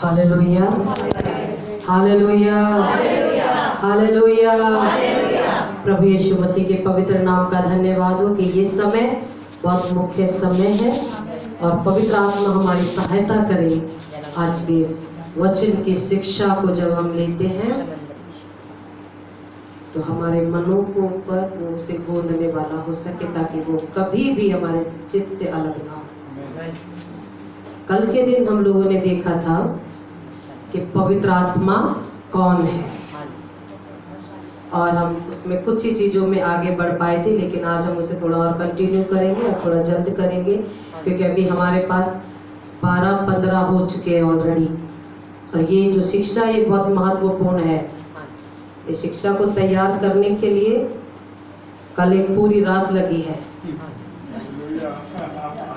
Hallelujah, हालेलुया, हालेलुया। प्रभु यीशु मसीह के पवित्र नाम का धन्यवाद हो कि ये समय बहुत मुख्य समय है और पवित्र आत्मा हमारी सहायता करे। आज के इस वचन की शिक्षा को जब हम लेते हैं तो हमारे मनों को ऊपर वो उसे गोंदने वाला हो सके, ताकि वो कभी भी हमारे चित्त से अलग ना हो। कल के दिन हम लोगों ने देखा था कि पवित्र आत्मा कौन है और हम उसमें कुछ ही चीज़ों में आगे बढ़ पाए थे, लेकिन आज हम उसे थोड़ा और कंटिन्यू करेंगे और थोड़ा जल्द करेंगे, क्योंकि अभी हमारे पास 12-15 हो चुके हैं ऑलरेडी। और ये जो शिक्षा ये बहुत महत्वपूर्ण है। इस शिक्षा को तैयार करने के लिए कल एक पूरी रात लगी है।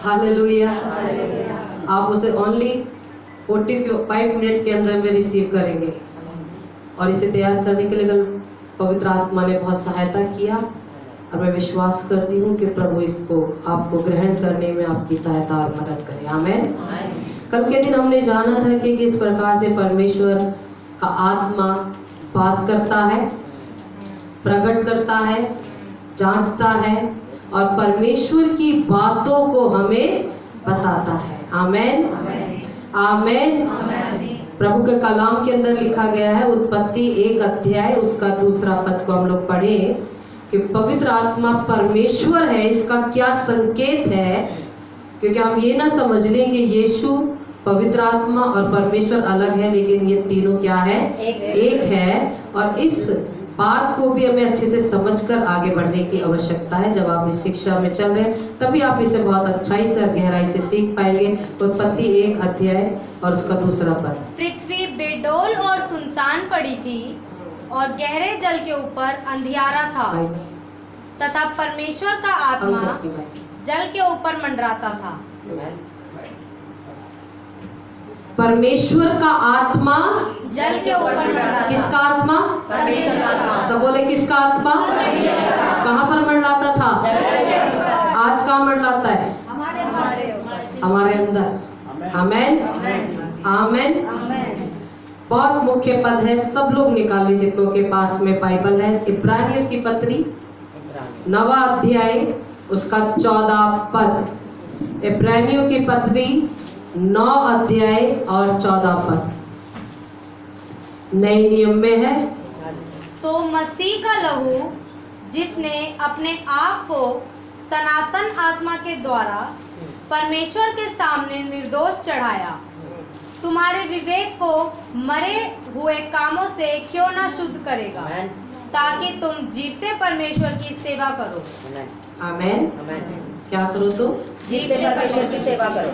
हालेलुया। आप उसे ओनली 45 मिनट के अंदर में रिसीव करेंगे और इसे तैयार करने के लिए कल पवित्र आत्मा ने बहुत सहायता किया और मैं विश्वास करती हूँ कि प्रभु इसको आपको ग्रहण करने में आपकी सहायता और मदद करे। आमीन। कल के दिन हमने जाना था कि किस प्रकार से परमेश्वर का आत्मा बात करता है, प्रकट करता है, जांचता है और परमेश्वर की बातों को हमें बताता है। आमीन, आमीन। प्रभु के कलाम के अंदर लिखा गया है, उत्पत्ति 1 अध्याय उसका 2 पद को हम लोग पढ़े कि पवित्र आत्मा परमेश्वर है। इसका क्या संकेत है? क्योंकि हम ये ना समझ लें कि यीशु पवित्र आत्मा और परमेश्वर अलग है, लेकिन ये तीनों क्या है? एक है। और इस बात को भी हमें अच्छे से समझकर आगे बढ़ने की आवश्यकता है। जब आप इस शिक्षा में चल रहे हैं तभी आप इसे बहुत अच्छाई से और गहराई से सीख पाएंगे। उत्पत्ति 1 अध्याय और उसका 2 पद। पृथ्वी बेडौल और सुनसान पड़ी थी और गहरे जल के ऊपर अंधियारा था तथा परमेश्वर का आत्मा जल के ऊपर मंडराता था। परमेश्वर का आत्मा जल के ऊपर मंडराता। किसका आत्मा? परमेश्वर का आत्मा। सब बोले किसका आत्मा? कहाँ पर मंडलाता था? आज कहाँ मंडलाता है? हमारे अंदर। आमीन, आमीन। बहुत मुख्य पद है, सब लोग निकाले जितनों के पास में बाइबल है। इब्रानियों की पत्री 9 अध्याय उसका 14 पद। इब्रानियों की पत्री 9 अध्याय और 14 पद नए नियम में है। तो मसीह का लहू जिसने अपने आप को सनातन आत्मा के द्वारा परमेश्वर के सामने निर्दोष चढ़ाया, तुम्हारे विवेक को मरे हुए कामों से क्यों ना शुद्ध करेगा, ताकि तुम जीवते परमेश्वर की सेवा करो। आमीन। क्या करो? तो जीवते परमेश्वर की सेवा करो।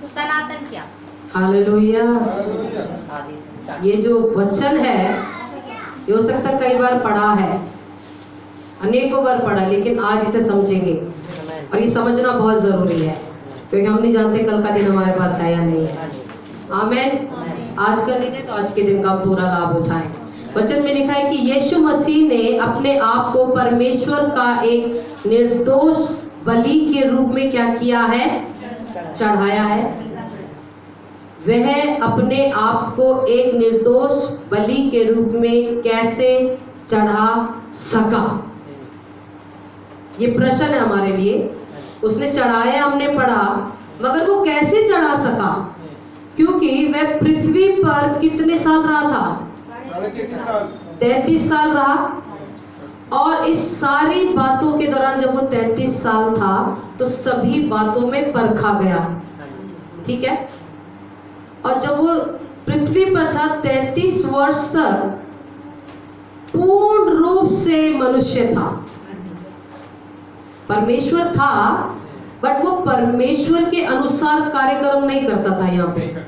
सनातन क्या? हालेलुया। ये जो वचन है ये हो सकता है कई बार पढ़ा है, अनेकों बार पढ़ा, लेकिन आज इसे समझेंगे और ये समझना बहुत जरूरी है, क्योंकि हम नहीं जानते कल का दिन हमारे पास है या नहीं है। आमीन। आज का दिन है तो आज के दिन का पूरा लाभ उठाएं। वचन में लिखा है कि यीशु मसीह ने अपने आप को परमेश्वर का एक निर्दोष बलि के रूप में क्या किया है? चढ़ाया है। वह अपने आप को एक निर्दोष बलि के रूप में कैसे चढ़ा सका? ये प्रश्न है हमारे लिए। उसने चढ़ाया, हमने पढ़ा, मगर वो कैसे चढ़ा सका? क्योंकि वह पृथ्वी पर कितने साल रहा था? 33 साल रहा। और इस सारी बातों के दौरान जब वो 33 साल था तो सभी बातों में परखा गया। ठीक है। और जब वो पृथ्वी पर था 33 वर्ष तक पूर्ण रूप से मनुष्य था। परमेश्वर था बट वो परमेश्वर के अनुसार कार्यक्रम नहीं करता था। यहाँ पे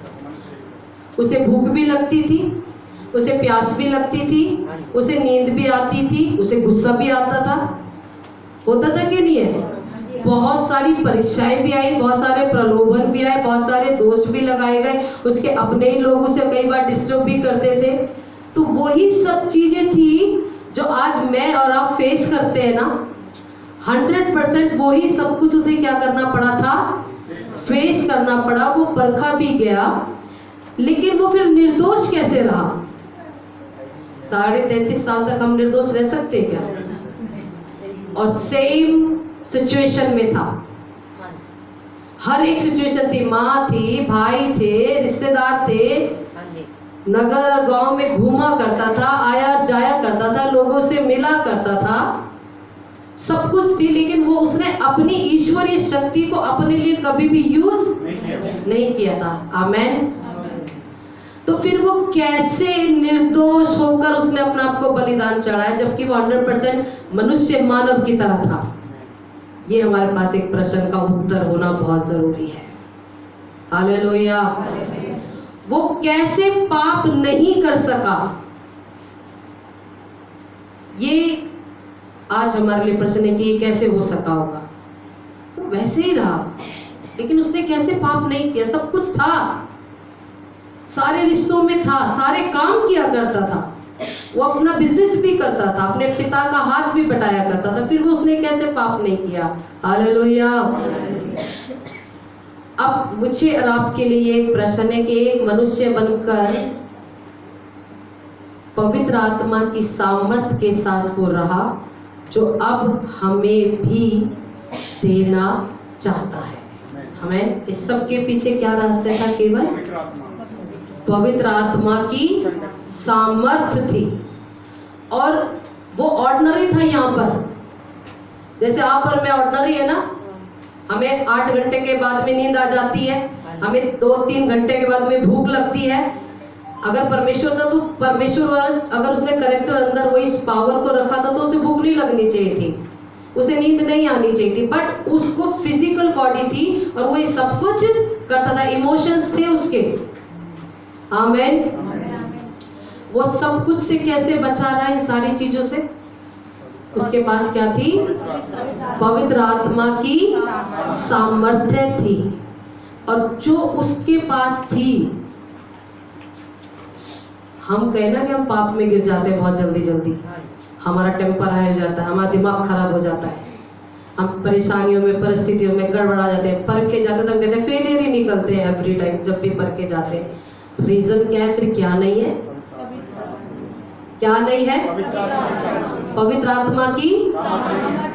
उसे भूख भी लगती थी, उसे प्यास भी लगती थी, उसे नींद भी आती थी, उसे गुस्सा भी आता था। होता था कि नहीं है? बहुत सारी परीक्षाएं भी आई, बहुत सारे प्रलोभन भी आए, बहुत सारे दोष भी लगाए गए। उसके अपने ही लोग उसे कई बार डिस्टर्ब भी करते थे। तो वही सब चीजें थी जो आज मैं और आप फेस करते हैं ना। 100% वही सब कुछ उसे क्या करना पड़ा था? फेस करना पड़ा, वो परखा भी गया, लेकिन वो फिर निर्दोष कैसे रहा? 33.5 साल तक हम निर्दोष रह सकते क्या? और सेम सिचुएशन में था, हर एक सिचुएशन थी, माँ थी, भाई थे, रिश्तेदार थे, नगर और गांव में घूमा करता था, आया जाया करता था, लोगों से मिला करता था, सब कुछ थी, लेकिन वो उसने अपनी ईश्वरीय शक्ति को अपने लिए कभी भी यूज नहीं किया था। आमेन। तो फिर वो कैसे निर्दोष होकर उसने अपने आप को बलिदान चढ़ाया, जबकि वो 100% मनुष्य मानव की तरह था? ये हमारे पास एक प्रश्न का उत्तर होना बहुत जरूरी है। हालेलुया। वो कैसे पाप नहीं कर सका? ये आज हमारे लिए प्रश्न है कि ये कैसे हो सका होगा? वो वैसे ही रहा, लेकिन उसने कैसे पाप नहीं किया? सब कुछ था, सारे रिश्तों में था, सारे काम किया करता था, वो अपना बिजनेस भी करता था, अपने पिता का हाथ भी बटाया करता था, फिर वो उसने कैसे पाप नहीं किया? हालेलुया। अब मुझे और आपके लिए एक प्रश्न है कि एक मनुष्य बनकर पवित्र आत्मा की सामर्थ्य के साथ वो रहा, जो अब हमें भी देना चाहता है। हमें इस सब के पीछे क्या रहस्य था? केवल पवित्र आत्मा की सामर्थ्य थी। और वो ऑर्डिनरी था। यहाँ पर जैसे आप और मैं ऑर्डिनरी है ना, हमें 8 घंटे के बाद में नींद आ जाती है, हमें 2-3 घंटे के बाद में भूख लगती है। अगर परमेश्वर था तो परमेश्वर अगर उसने करेक्टर अंदर वो इस पावर को रखा था तो उसे भूख नहीं लगनी चाहिए थी, उसे नींद नहीं आनी चाहिए थी, बट उसको फिजिकल बॉडी थी और वो ये सब कुछ करता था, इमोशंस थे उसके। आमेन। वो सब कुछ से कैसे बचा रहा है? इन सारी चीजों से उसके पास क्या थी? पवित्र आत्मा की सामर्थ्य थी। और जो उसके पास थी, हम कहना कि हम पाप में गिर जाते हैं बहुत जल्दी जल्दी, हमारा टेम्पर हाई हो जाता है, हमारा दिमाग खराब हो जाता है, हम परेशानियों में परिस्थितियों में गड़बड़ा जाते हैं, परखे जाते हैं तो हम कहते हैं फेलियर ही निकलते हैं एवरी टाइम जब भी परखे जाते हैं। रीजन क्या है? फिर क्या नहीं है? क्या नहीं है? पवित्र आत्मा की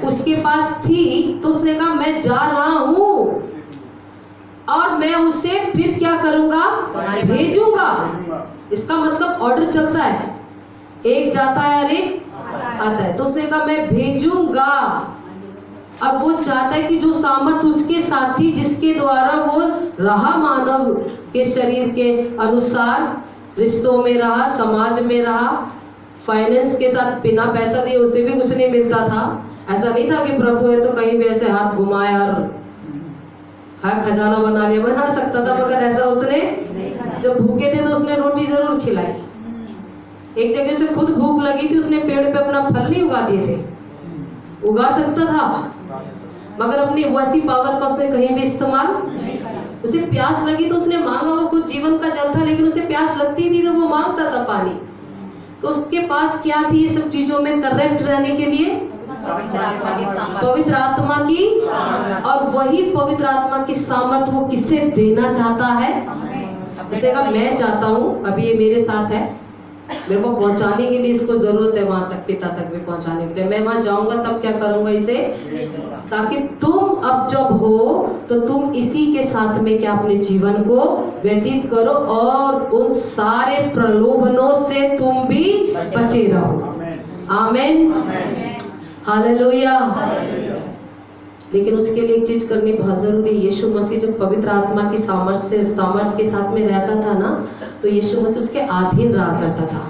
उसके पास थी, तो उसने कहा मैं जा रहा हूं और मैं उसे फिर क्या करूंगा? भेजूंगा। इसका मतलब ऑर्डर चलता है, एक जाता है और एक आता है, तो उसने कहा मैं भेजूंगा। अब वो चाहता है कि जो सामर्थ उसके साथ थी, जिसके द्वारा वो रहा मानव के शरीर के अनुसार, रिश्तों में रहा, समाज में रहा, फाइनेंस के साथ बिना पैसा दिए उसे भी कुछ नहीं मिलता था। ऐसा नहीं था कि प्रभु है तो कहीं भी ऐसे हाथ घुमाया और खजाना बना लिया, बना सकता था, मगर ऐसा उसने, जब भूखे थे तो उसने रोटी जरूर खिलाई। एक जगह से खुद भूख लगी थी, उसने पेड़ पे अपना फल नहीं उगा दिए थे, उगा सकता था, मगर अपनी वैसी पावर का उसने कहीं भी इस्तेमाल। उसे प्यास लगी तो उसने मांगा, वो कुछ जीवन का जल था, लेकिन उसे प्यास लगती थी तो वो मांगता था पानी। तो उसके पास क्या थी ये सब चीजों में करेक्ट रहने के लिए? पवित्र आत्मा की। और वही पवित्र आत्मा की सामर्थ वो किसे देना चाहता है? उसने कहा मैं चाहता हूँ, अभी ये मेरे साथ है, मेरे को पहुंचाने के लिए इसको जरूरत है वहां तक, पिता तक भी पहुंचाने के लिए। मैं वहां जाऊंगा तब क्या करूंगा? इसे, ताकि तुम अब जब हो तो तुम इसी के साथ में क्या अपने जीवन को व्यतीत करो और उन सारे प्रलोभनों से तुम भी बचे रहो। आमेन। हालेलुया। लेकिन उसके लिए एक चीज करनी बहुत जरूरी है। यीशु मसीह जब पवित्र आत्मा की सामर्थ के साथ में रहता था ना, तो यीशु मसीह उसके अधीन रहा करता था।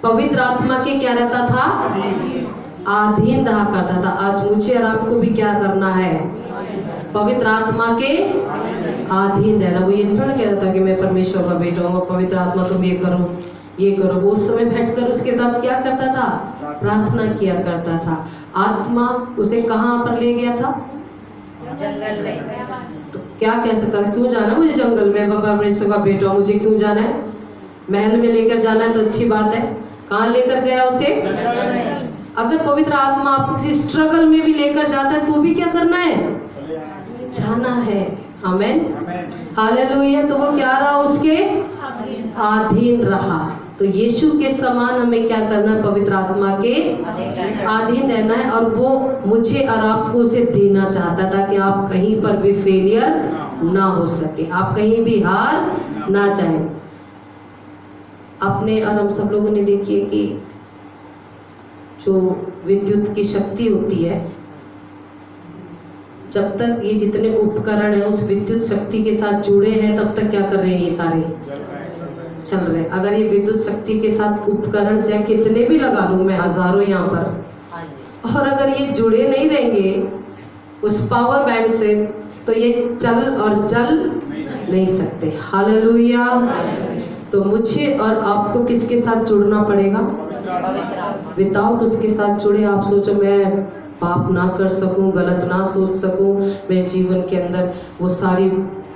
पवित्र आत्मा के क्या रहता था? अधीन रहा करता था। आज मुझे और आपको भी क्या करना है? पवित्र आत्मा के अधीन रहना। वो ये थोड़ा कहता था कि मैं परमेश्वर का बेटा हूँ, पवित्र आत्मा तुम ये करो ये करो। वो उस समय बैठकर उसके साथ क्या करता था? प्रार्थना किया करता था। आत्मा उसे कहाँ पर ले गया था? जंगल में। तो क्या कह सकता था? क्यों जाना मुझे जंगल में? बाबा परमेश्वर का बेटा हूँ, मुझे क्यों जाना है? महल में लेकर जाना है तो अच्छी बात है। कहाँ लेकर गया उसे? अगर पवित्र आत्मा आपको किसी स्ट्रगल में भी लेकर जाता है तो भी क्या करना है? जाना है। आमेन, हालेलुया। तो वो क्या रहा? उसके अधीन रहा। तो यीशु के समान हमें क्या करना है? पवित्र आत्मा के अधीन रहना है। और वो मुझे और आपको उसे देना चाहता था कि आप कहीं पर भी फेलियर ना हो सके, आप कहीं भी हार ना जाएं। आपने और हम सब लोगों ने देखिए कि जो विद्युत की शक्ति होती है, जब तक ये जितने उपकरण हैं उस विद्युत शक्ति के साथ जुड़े हैं तब तक क्या कर रहे हैं? ये सारे चल रहे हैं। अगर ये विद्युत शक्ति के साथ उपकरण चाहे कितने भी लगा लूं मैं, हजारों यहाँ पर, और अगर ये जुड़े नहीं रहेंगे उस पावर बैंक से, तो ये चल और जल नहीं सकते। हालेलुया। तो मुझे और आपको किसके साथ जुड़ना पड़ेगा? विदाउट उसके साथ जुड़े आप सोचो मैं पाप ना कर सकूं, गलत ना सोच सकूं, मेरे जीवन के अंदर वो सारी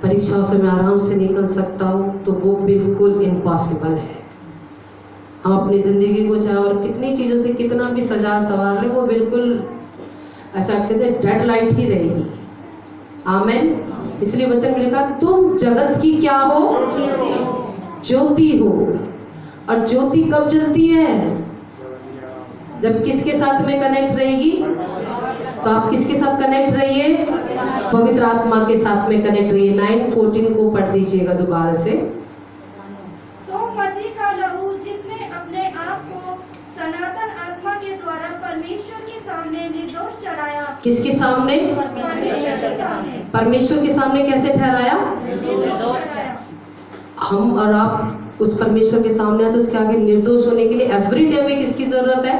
परीक्षाओं से मैं आराम से निकल सकता हूं, तो वो बिल्कुल इम्पॉसिबल है। हम अपनी ज़िंदगी को चाहे और कितनी चीज़ों से कितना भी सजा सवार लें, वो बिल्कुल ऐसा कहते हैं डेड लाइट ही रहेगी। आमेन। इसलिए वचन में लिखा तुम जगत की क्या हो? ज्योति हो। और ज्योति कब जलती है? जब किसके साथ में कनेक्ट रहेगी? तो आप किसके साथ कनेक्ट रहिए? पवित्र आत्मा के साथ में कनेक्ट रहिए। 9:14 को पढ़ दीजिएगा दोबारा से। तो मसीह का लहू जिसने अपने आप को सनातन आत्मा के द्वारा परमेश्वर के सामने निर्दोष चढ़ाया। किसके सामने? परमेश्वर के सामने। परमेश्वर के सामने कैसे ठहराया? निर्दोष चढ़ाया। हम और आप उस परमेश्वर के सामने, तो उसके आगे निर्दोष होने के लिए एवरी डे में किसकी जरूरत है?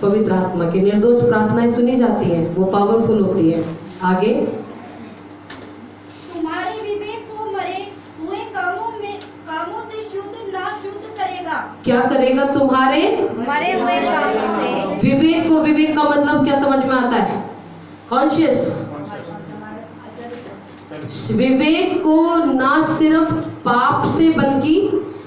पवित्र आत्मा की। निर्दोष प्रार्थनाएं सुनी जाती हैं, वो पावरफुल होती है। आगे, तुम्हारे विवेक को मरे हुए कामों से शुद्ध ना शुद्ध करेगा। क्या करेगा? तुम्हारे मरे हुए कामों से विवेक को। विवेक का मतलब क्या समझ में आता है? कॉन्शियस। विवेक को ना सिर्फ पाप से, बल्कि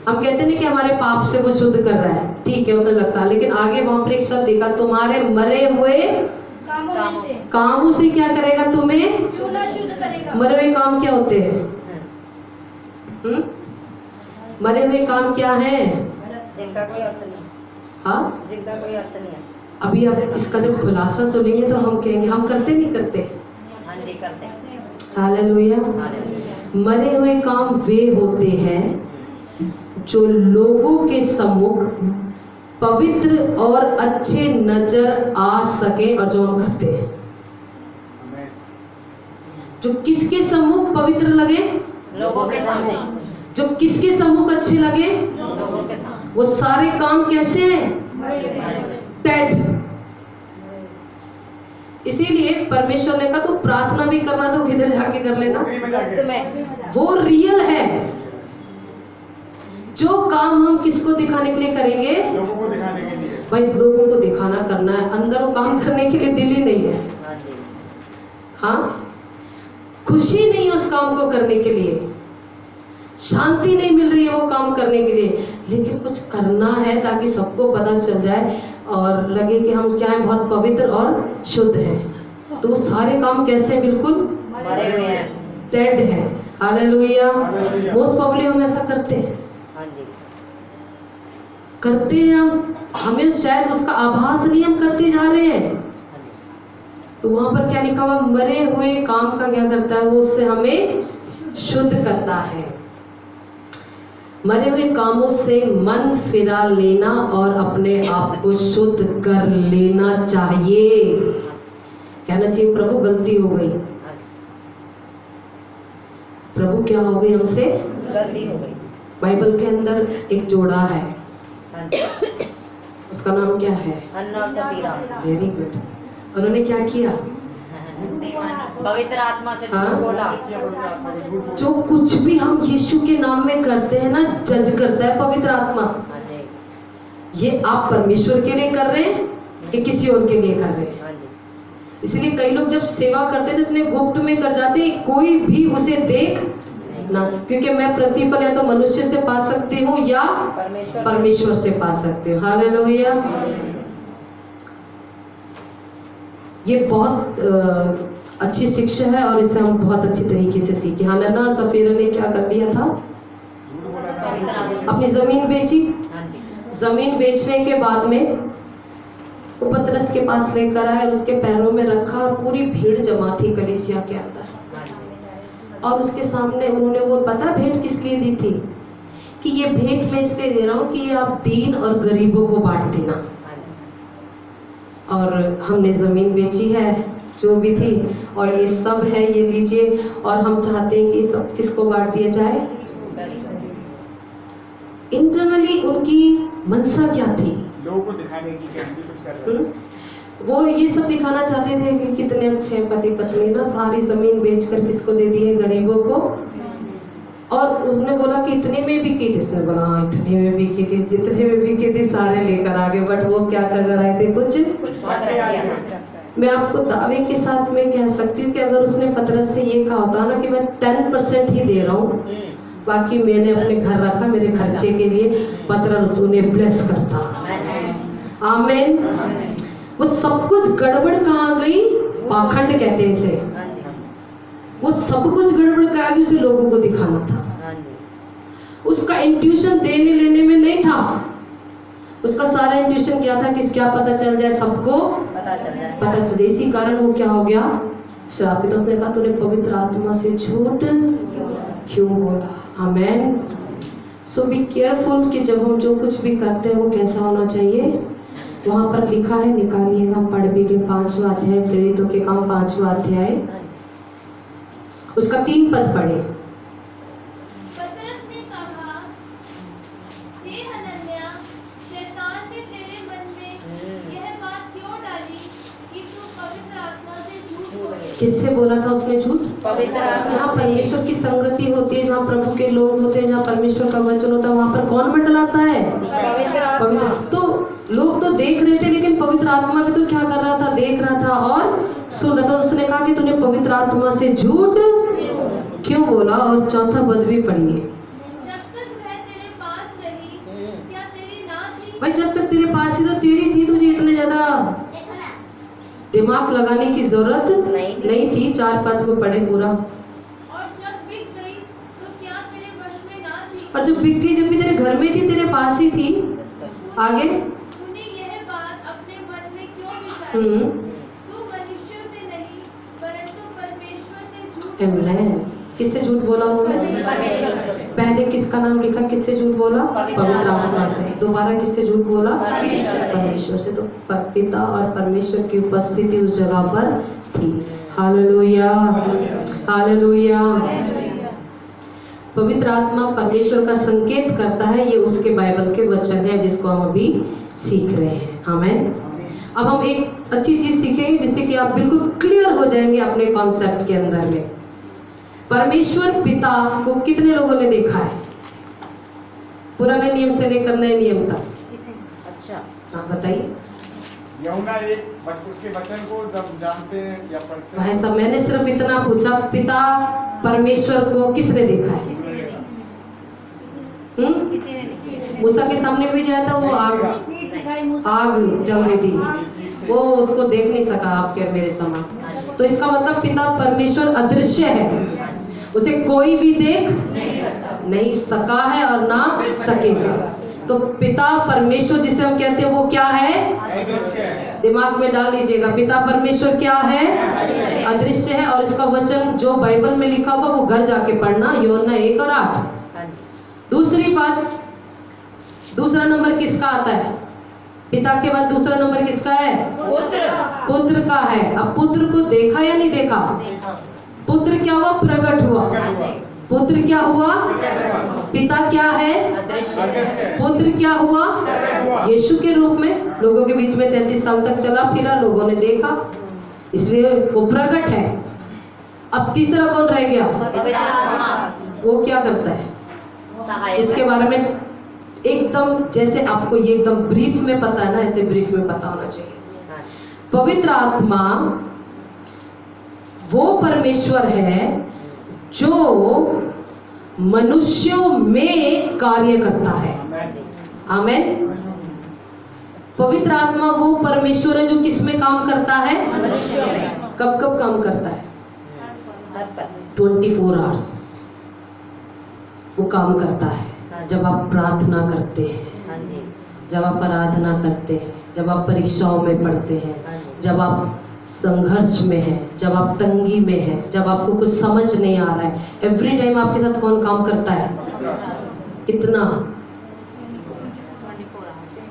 हम कहते हैं कि हमारे पाप से वो शुद्ध कर रहा है, ठीक है, वो तो लगता है, लेकिन आगे वहां पर एक शब्द देखा, तुम्हारे मरे हुए कामों से क्या करेगा? तुम्हें शुद्ध करेगा। मरे हुए काम क्या होते हैं? मरे हुए काम क्या है? जिनका कोई अर्थ नहीं। हाँ, जिनका कोई अर्थ नहीं है। अभी आप इसका जब खुलासा सुनेंगे तो हम कहेंगे हम करते नहीं करते। हाँ जी, करते हैं। हालेलुया। हालेलुया। मरे हुए काम वे होते हैं जो लोगों के सम्मुख पवित्र और अच्छे नजर आ सके, और जो हम करते हैं, जो किसके सम्मुख पवित्र लगे? लोगों के सामने। जो किसके सम्मुख अच्छे लगे? लोगों के सामने। वो सारे काम कैसे हैं? डेड। इसीलिए परमेश्वर ने कहा तो प्रार्थना भी करना तो किधर जाके कर लेना, वो रियल है। जो काम हम किसको दिखाने के लिए करेंगे? लोगों को दिखाने के लिए। भाई लोगों को दिखाना करना है, अंदर वो काम करने के लिए दिल ही नहीं है। हाँ जी। हाँ, खुशी नहीं है उस काम को करने के लिए, शांति नहीं मिल रही है वो काम करने के लिए, लेकिन कुछ करना है ताकि सबको पता चल जाए और लगे कि हम क्या है, बहुत पवित्र और शुद्ध हैं। तो सारे काम कैसे हैं? बिल्कुल मरे हुए हैं। डेड है। हालेलुया। मोस्ट प्रॉब्ली हम ऐसा करते हैं, हाँ जी। करते हैं हम, हमें शायद उसका आभास नहीं, हम करते जा रहे हैं। तो वहां पर क्या लिखा हुआ? मरे हुए काम का क्या करता है? वो उससे हमें शुद्ध करता है। मरे हुए कामों से मन फिरा लेना और अपने आप को शुद्ध कर लेना चाहिए। कहना चाहिए प्रभु गलती हो गई, प्रभु क्या हो गई हमसे? गलती हो गई। बाइबल के अंदर एक जोड़ा है, हाँ जी। उसका नाम क्या है? अन्ना और सफीरा। Very good. उन्होंने क्या किया? पवित्र आत्मा से हाँ? झूठ बोला। जो कुछ भी हम यीशु के नाम में करते हैं ना, जज करता है पवित्र आत्मा। हाँ जी। ये आप परमेश्वर के लिए कर रहे हैं कि किसी और के लिए कर रहे हैं? हाँ जी। इसलिए कई लोग जब सेवा करते थे इतने गुप्त में कर जाते, कोई भी उसे देख ना, क्योंकि मैं प्रतिफल या तो मनुष्य से पा सकती हूँ या परमेश्वर परमेश्वर से पा सकती हूँ। हालेलुया। ये बहुत अच्छी शिक्षा है और इसे हम बहुत अच्छी तरीके से सीखे। हन्ना और सफीरा ने क्या कर लिया था? अपनी जमीन बेची। हाँ जी। जमीन बेचने के बाद में वो पतरस के पास लेकर आए और उसके पैरों में रखा। पूरी भीड़ जमा थी कलीसिया के अंदर और उसके सामने उन्होंने वो पता भेंट किस लिए दी थी कि ये भेंट मैं इसलिए दे रहा हूँ कि ये आप दीन और गरीबों को बांट देना। और हमने ज़मीन बेची है जो भी थी और ये सब है, ये लीजिए। और हम चाहते हैं कि सब किसको बांट दिया जाए? इंटरनली उनकी मनसा क्या थी? लोगों को दिखाने की कि हम भी कुछ कर रहे हैं। वो ये सब दिखाना चाहते थे कि कितने अच्छे पति पत्नी ना, सारी जमीन बेचकर किसको दे दिए? गरीबों को। और उसने बोला कि इतने में भी की थी। उसने बोला हाँ इतने में भी की थी, जितने में भी की थी सारे लेकर आ गए। बट वो क्या कर आए थे? कुछ मैं आपको दावे के साथ में कह सकती हूँ कि अगर उसने पतरस से ये कहा होता ना कि मैं 10% ही दे रहा हूँ, बाकी मैंने अपने घर रखा मेरे खर्चे के लिए, पतरस उन्हें ब्लेस करता। आमीन। वो सब कुछ गड़बड़ कहाँ गई? पाखंड कहते हैं इसे। वो सब कुछ गड़बड़ कहाँ गई? उसे लोगों को दिखाना था। उसका इंट्यूशन देने लेने में नहीं था। उसका सारा इंट्यूशन क्या था कि क्या पता चल जाए, सबको पता चले। इसी कारण वो क्या हो गया? श्रापित। उसने कहा तूने पवित्र आत्मा से झूठ क्यों बोला? आमेन। सो बी केयरफुल कि जब हम जो कुछ भी करते हैं वो कैसा होना चाहिए। वहाँ पर लिखा है, निकालिएगा, पढ़ भी ले 5वां अध्याय, प्रेरितों के काम 5वां अध्याय, उसका 3 पद पढ़े। पतरस ने कहा, हे हनन्याह, शैतान ने तेरे मन में यह बात क्यों डाली कि तू पवित्र आत्मा से झूठ बोले? किससे बोला था उसने झूठ? पवित्र आत्मा। जहाँ परमेश्वर की संगति होती है, जहाँ प्रभु के लोग होते हैं, जहाँ परमेश्वर का वचन होता है, वहाँ पर कौन मंडलाता है? पवित्र। तो लोग तो देख रहे थे, लेकिन पवित्र आत्मा भी तो क्या कर रहा था? देख रहा था और सुन रहा था। उसने कहा कि तूने पवित्र आत्मा से झूठ क्यों बोला? और 4था पद भी पढ़िए। जब तक वह तेरे पास रही, क्या तेरी ना थी? भाई जब तक तेरे पास ही तो तेरी थी, तुझे इतने ज्यादा दिमाग लगाने की जरूरत नहीं थी। 4 पद को पढ़े पूरा। और जब बिक गई तो क्या तेरे वश में ना थी? और जब बिक गई, जब भी तेरे घर में थी, तेरे पास ही थी। आगे तूने यह बात अपने मन में क्यों विचारी? तू मनुष्यों से नहीं परंतु परमेश्वर से झूठ बोला। आमेन। किससे झूठ बोला उन्होंने? पहले किसका नाम लिखा? किससे झूठ बोला? पवित्र आत्मा से। दोबारा किससे झूठ बोला? परमेश्वर से। तो पिता और परमेश्वर की उपस्थिति उस जगह पर थी। Hallelujah, hallelujah. पवित्र आत्मा परमेश्वर का संकेत करता है। ये उसके बाइबल के वचन है जिसको हम अभी सीख रहे हैं। आमीन। अब हम एक अच्छी चीज सीखेंगे जिससे कि आप बिल्कुल क्लियर हो जाएंगे अपने कॉन्सेप्ट के अंदर में। परमेश्वर पिता को कितने लोगों ने देखा है? पुराने नियम से लेकर नए नियम तक। अच्छा। हाँ बताइए। यूहन्ना उसके वचन को जब जानते हैं या पढ़ते भाई हैं। साहब मैंने सिर्फ इतना पूछा, पिता परमेश्वर को किसने देखा है? मूसा के सामने भी जाया था, वो आग जल रही थी, वो उसको देख नहीं सका आपके और मेरे समान। तो इसका मतलब पिता परमेश्वर अदृश्य है, उसे कोई भी देख नहीं सका है और ना सकेगा। तो पिता परमेश्वर जिसे हम कहते हैं वो क्या है? दिमाग में डाल लीजिएगा, पिता परमेश्वर क्या है? अदृश्य है। और इसका वचन जो बाइबल में लिखा हुआ वो घर जाके पढ़ना, यूहन्ना 1 और 8। दूसरी बात, दूसरा नंबर किसका आता है? पिता के बाद दूसरा नंबर किसका है? पुत्र का है। अब पुत्र को देखा या नहीं देखा? पुत्र क्या हुआ? प्रकट हुआ। पुत्र क्या हुआ? पिता क्या है? पुत्र क्या हुआ? यीशु के रूप में लोगों के बीच में 33 साल तक चला फिरा, लोगों ने देखा, इसलिए वो प्रकट है। अब तीसरा कौन रह गया? वो क्या करता है? इसके बारे में एकदम जैसे आपको ये एकदम ब्रीफ में पता है ना, ऐसे ब्रीफ में पता होना चाहिए। पवित्र आत्मा वो परमेश्वर है जो मनुष्यों में कार्य करता है। आमीन। पवित्र आत्मा वो परमेश्वर है जो किस में काम करता है? मनुष्य में कब कब काम करता है? हर पर 24 आवर्स वो काम करता है। जब आप प्रार्थना करते हैं, हाँ जी, जब आप आराधना करते हैं, जब आप परीक्षाओं में पढ़ते हैं, हाँ जी, जब आप संघर्ष में हैं, जब आप तंगी में हैं, जब आपको कुछ समझ नहीं आ रहा है, एवरी टाइम आपके साथ कौन काम करता है? कितना?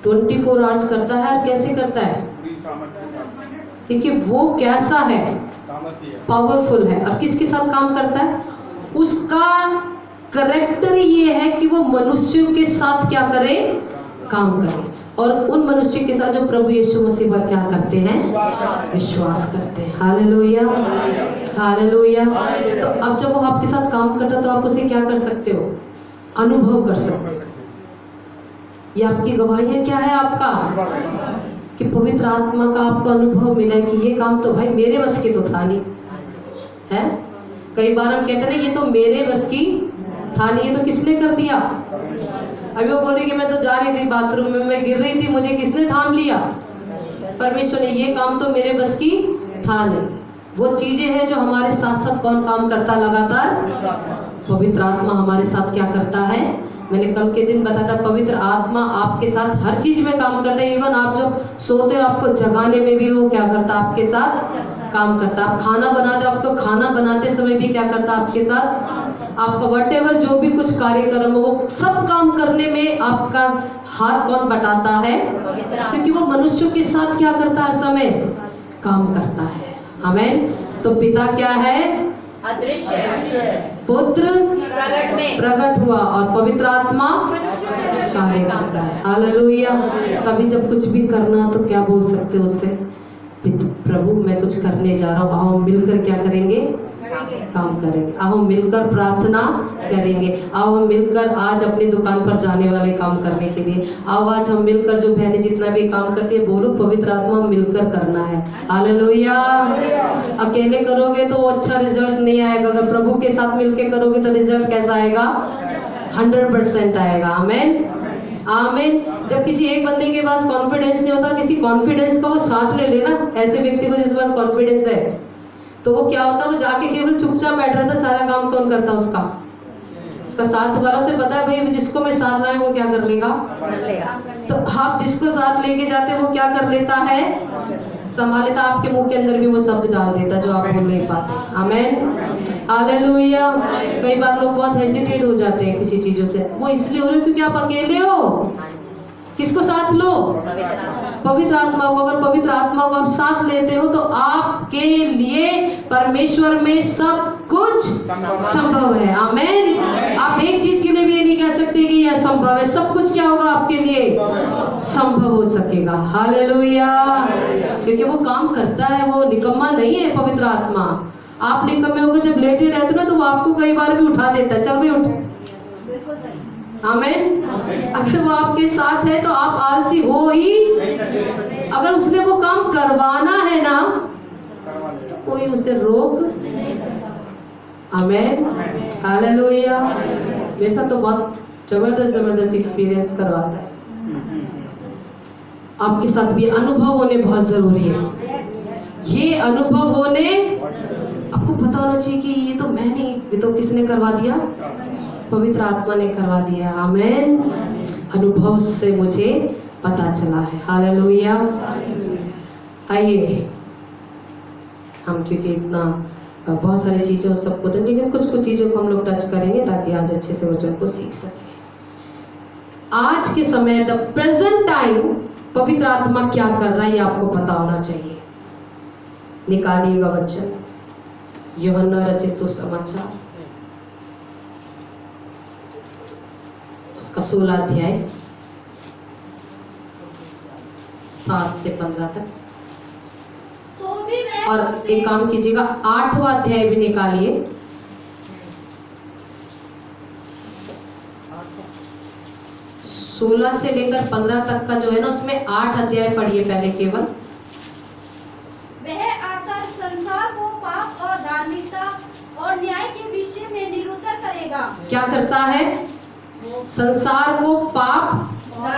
24 आवर्स करता है। और कैसे करता है? पूरी सामर्थ्य के साथ। क्योंकि वो कैसा है? सामर्थ्य है। पावरफुल है। और किसके साथ काम करता है? उसका करेक्टर ये है कि वो मनुष्यों के साथ क्या करे? काम करे। और उन मनुष्य के साथ जो प्रभु यीशु मसीह पर क्या करते हैं? विश्वास करते हैं। Hallelujah, hallelujah. तो अब जब वो आपके साथ काम करता है तो आप उसे क्या कर सकते हो? अनुभव कर सकते हो। ये आपकी गवाहियां क्या है आपका? कि पवित्र आत्मा का आपको अनुभव मिला है कि ये काम तो भाई मेरे बस की तो था नहीं है। कई बार हम कहते हैं ना ये तो मेरे बस की था नहीं, ये तो किसने कर दिया? अभी वो बोल रही कि मैं तो जा रही थी बाथरूम में, मैं गिर रही थी, मुझे किसने थाम लिया? परमेश्वर ने। ये काम तो मेरे बस की था नहीं। वो चीजें हैं जो हमारे साथ साथ कौन काम करता लगातार? पवित्र आत्मा हमारे साथ क्या करता है? मैंने कल के दिन बताया था, पवित्र आत्मा आपके साथ हर चीज में काम करता है। इवन आप जब सोते हो आपको जगाने में भी वो क्या करता है? आपके साथ काम करता है। आप खाना बनाते हो, आपको खाना बनाते समय भी क्या करता है? आपके साथ। आपका व्हाटएवर जो भी कुछ कार्यक्रम हो वो सब काम करने में आपका हाथ कौन बटाता है? क्योंकि वो मनुष्यों के साथ क्या करता है? हर समय काम करता है। आमीन। तो पिता क्या है? अदृश्य, पुत्र प्रगट में प्रकट हुआ और पवित्र आत्मा कार्य करता है। हालेलुया। तभी जब कुछ भी करना तो क्या बोल सकते हो उससे? प्रभु मैं कुछ करने जा रहा हूँ, आओ मिलकर क्या करेंगे? काम करेंगे। आओ मिलकर प्रार्थना करेंगे। आओ हम मिलकर आज अपनी दुकान पर जाने वाले काम करने के लिए, आओ आज हम मिलकर जो बहनें जितना भी काम करती है बोलो पवित्र आत्मा मिलकर करना है। हालेलुया। अकेले करोगे तो वो अच्छा रिजल्ट नहीं आएगा। अगर प्रभु के साथ मिलकर करोगे तो रिजल्ट कैसा आएगा? 100% आएगा। आमीन, आमीन। जब किसी एक बंदे के पास कॉन्फिडेंस नहीं होता, किसी कॉन्फिडेंस को वो साथ ले लेना, ऐसे व्यक्ति को जिसके पास कॉन्फिडेंस है, तो वो क्या होता है? वो जाके केवल चुपचाप बैठ रहा था, सारा काम कौन करता? उसका साथ वालों से पता है भाई जिसको मैं साथ लाए वो क्या कर लेगा? तो आप जिसको साथ लेके जाते वो क्या कर लेता है? संभाल लेता। आपके मुंह के अंदर भी वो शब्द डाल देता जो आप बोल नहीं पाते। आमीन, हालेलुया। कई बार लोग बहुत हेजिटेट हो जाते हैं किसी चीजों से, वो इसलिए हो रहे क्योंकि आप अकेले हो। किसको साथ लो? पवित्र आत्मा को। अगर पवित्र आत्मा को आप साथ लेते हो तो आपके लिए परमेश्वर में सब कुछ संभव है। आमीन। आप एक चीज के लिए भी ये नहीं कह सकते कि यह असंभव है। सब कुछ क्या होगा आपके लिए? संभव हो सकेगा। हालेलुया। क्योंकि वो काम करता है, वो निकम्मा नहीं है पवित्र आत्मा। आप निकम्मे होकर जब लेटे रहते हो ना तो वो आपको कई बार भी उठा देता है, चल भाई उठ। आमीन। अगर वो आपके साथ है तो आप आलसी हो ही। अगर उसने वो काम करवाना है ना तो कोई उसे रोक। आमीन, हालेलुया। मेरे साथ तो बहुत जबरदस्त एक्सपीरियंस करवाता है। आपके साथ भी अनुभव होने बहुत जरूरी है। ये अनुभव होने आपको पता होना चाहिए कि ये तो मैं नहीं, ये तो किसने करवा दिया? पवित्र आत्मा ने करवा दिया। आमीन। अनुभव से मुझे पता चला है। हालेलुया। आइए हम, क्योंकि इतना बहुत सारी चीज़ें सबको तो, लेकिन कुछ कुछ चीज़ों को हम लोग टच करेंगे ताकि आज अच्छे से वचन को सीख सकें। आज के समय द प्रेजेंट टाइम पवित्र आत्मा क्या कर रहा है ये आपको पता होना चाहिए। निकालिएगा वचन, यूहन्ना रचित सुसमाचार उसका 16 अध्याय 7 से 15 तक। तो भी मैं और तुमसे- एक काम कीजिएगा, 8वां अध्याय भी निकालिए। 16 से लेकर 15 तक का जो है ना उसमें 8 अध्याय पढ़िए पहले केवल। वह आकर संसार को पाप और धार्मिकता और न्याय के विषय में निरुत्तर करेगा। क्या करता है? संसार को पाप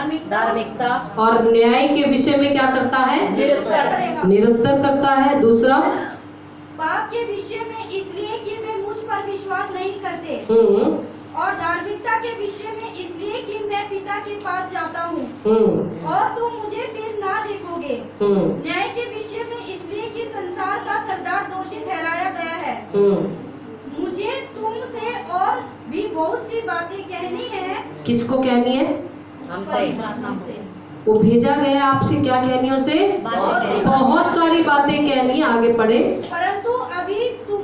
धार्मिकता और न्याय के विषय में क्या करता है? निरुत्तर निरुत्तर करता है। दूसरा, पाप के विषय में इसलिए कि वे मुझ पर विश्वास नहीं करते, हम्म और धार्मिकता के विषय में इसलिए कि मैं पिता के पास जाता हूँ और तुम मुझे फिर ना देखोगे। न्याय के विषय में इसलिए कि संसार का सरदार दोषी ठहराया गया है। मुझे तुमसे और भी बहुत सी बातें कहनी है। किसको कहनी है? हमसे वो भेजा गया आपसे क्या कहनी है उसे? बहुत सारी बातें कहनी है। आगे पढ़े। परंतु अभी तुम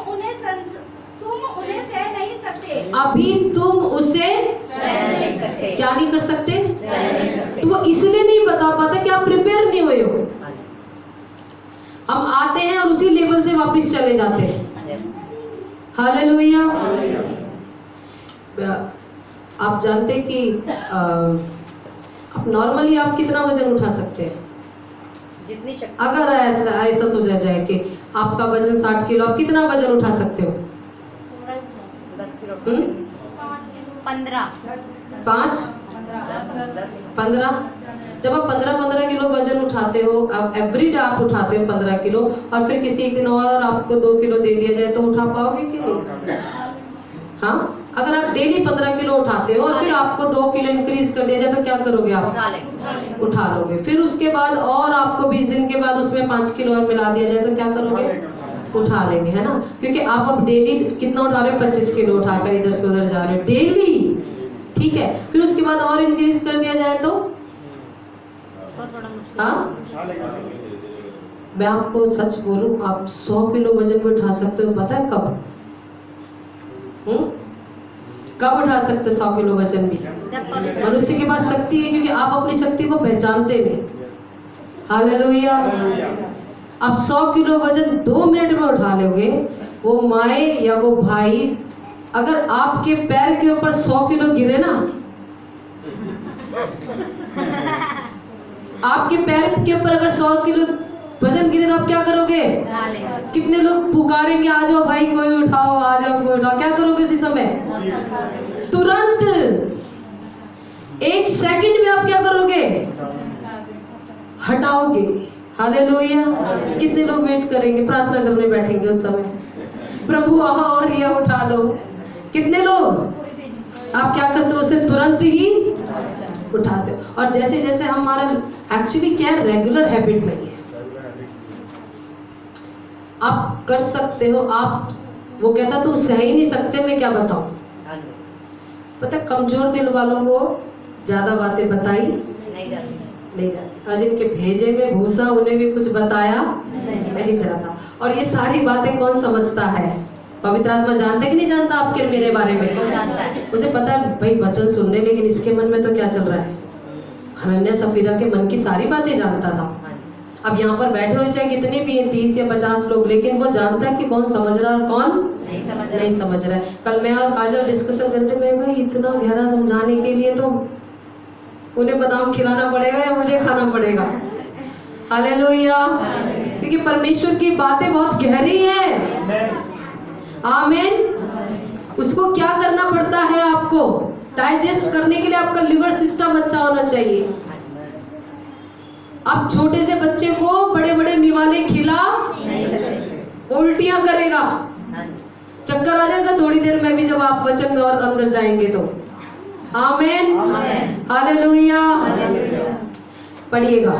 उन्हें सह नहीं सकते। अभी तुम उसे सहन नहीं सकते। क्या नहीं कर सकते? सहन नहीं सकते। तो वो इसलिए नहीं बता पाता कि आप प्रिपेयर नहीं हुए हो। हम आते हैं और उसी लेवल से वापस चले जाते हैं। Yes hallelujah. आप जानते हैं कि नॉर्मली आप कितना वजन उठा सकते हैं? जितनी शक्ति। अगर ऐसा सोचा जाए कि आपका वजन 60 किलो, आप कितना वजन उठा सकते हो? 10 किलो 15 5 15। जब आप 15 किलो वजन उठाते हो, आप एवरीडे आप उठाते हो 15 किलो, और फिर किसी एक दिन और आपको 2 किलो दे दिया जाए तो उठा पाओगे कि नहीं? हाँ, अगर आप डेली 15 किलो उठाते हो और फिर आपको 2 किलो इंक्रीज कर दिया जाए तो क्या करोगे आप? उठा लोगे। फिर उसके बाद और आपको 20 दिन के बाद उसमें 5 किलो और मिला दिया जाए तो क्या करोगे? उठा लेंगे, है ना? क्योंकि आप अब डेली कितना उठा रहे हो? 25 किलो उठाकर इधर से उधर जा रहे हो डेली, ठीक है? फिर उसके बाद और इंक्रीज कर दिया जाए तो थोड़ा मुश्किल। हाँ, मैं आपको सच बोलूं, आप 100 किलो वजन भी उठा सकते हो। पता है कब? कब उठा सकते 100 किलो वजन भी? जब मनुष्य के पास शक्ति है, क्योंकि आप अपनी शक्ति को पहचानते नहीं। हालेलुया। आप 100 किलो वजन 2 मिनट में उठा लोगे। वो माए या वो भाई, अगर आपके पैर के ऊपर 100 किलो गिरे ना, आपके पैर के ऊपर अगर 100 किलो वजन गिरे तो आप क्या करोगे? कितने लोग पुकारेंगे, आ जाओ भाई कोई उठाओ, आ जाओ कोई उठाओ। क्या करोगे इसी समय? तुरंत 1 सेकंड में आप क्या करोगे? हटाओगे। हालेलुया। कितने लोग वेट करेंगे, प्रार्थना करने बैठेंगे उस समय, प्रभु आओ और ये उठा लो। कितने लोग? आप क्या करते हो? उसे तुरंत ही उठाते हो। और जैसे जैसे हमारा एक्चुअली क्या है, रेगुलर हैबिट नहीं है। आप कर सकते हो, आप वो कहता तुम सह ही नहीं सकते, मैं क्या बताऊं? पता, कमजोर दिल वालों को ज्यादा बातें बताई नहीं जाती, और जिनके भेजे में भूसा उन्हें भी कुछ बताया नहीं जाता। और ये सारी बातें कौन समझता है? पवित्र आत्मा जानता कि नहीं जानता आपके मेरे बारे में? जानता है। उसे पता है भाई वचन सुनने, लेकिन इसके मन में तो क्या चल रहा है। हनन्याह सफीरा के मन की सारी बातें जानता था। अब यहाँ पर बैठे हुए चाहे कितने भी 30 या 50 लोग, लेकिन वो जानता है कि कौन समझ रहा है और कौन नहीं समझ रहा है। कल मैं और काजल डिस्कशन करते, मैं कहा इतना गहरा समझाने के लिए तो उन्हें बादाम खिलाना पड़ेगा या मुझे खाना पड़ेगा? हालेलुया। क्योंकि परमेश्वर की बातें बहुत गहरी है। आमीन। उसको क्या करना पड़ता है? आपको डाइजेस्ट करने के लिए आपका लिवर सिस्टम अच्छा होना चाहिए। आप छोटे से बच्चे को बड़े बड़े निवाले खिला, उल्टियां करेगा, चक्कर आ जाएगा थोड़ी देर में भी, जब आप वचन में और अंदर जाएंगे तो। आमीन। हालेलुया। पढ़िएगा।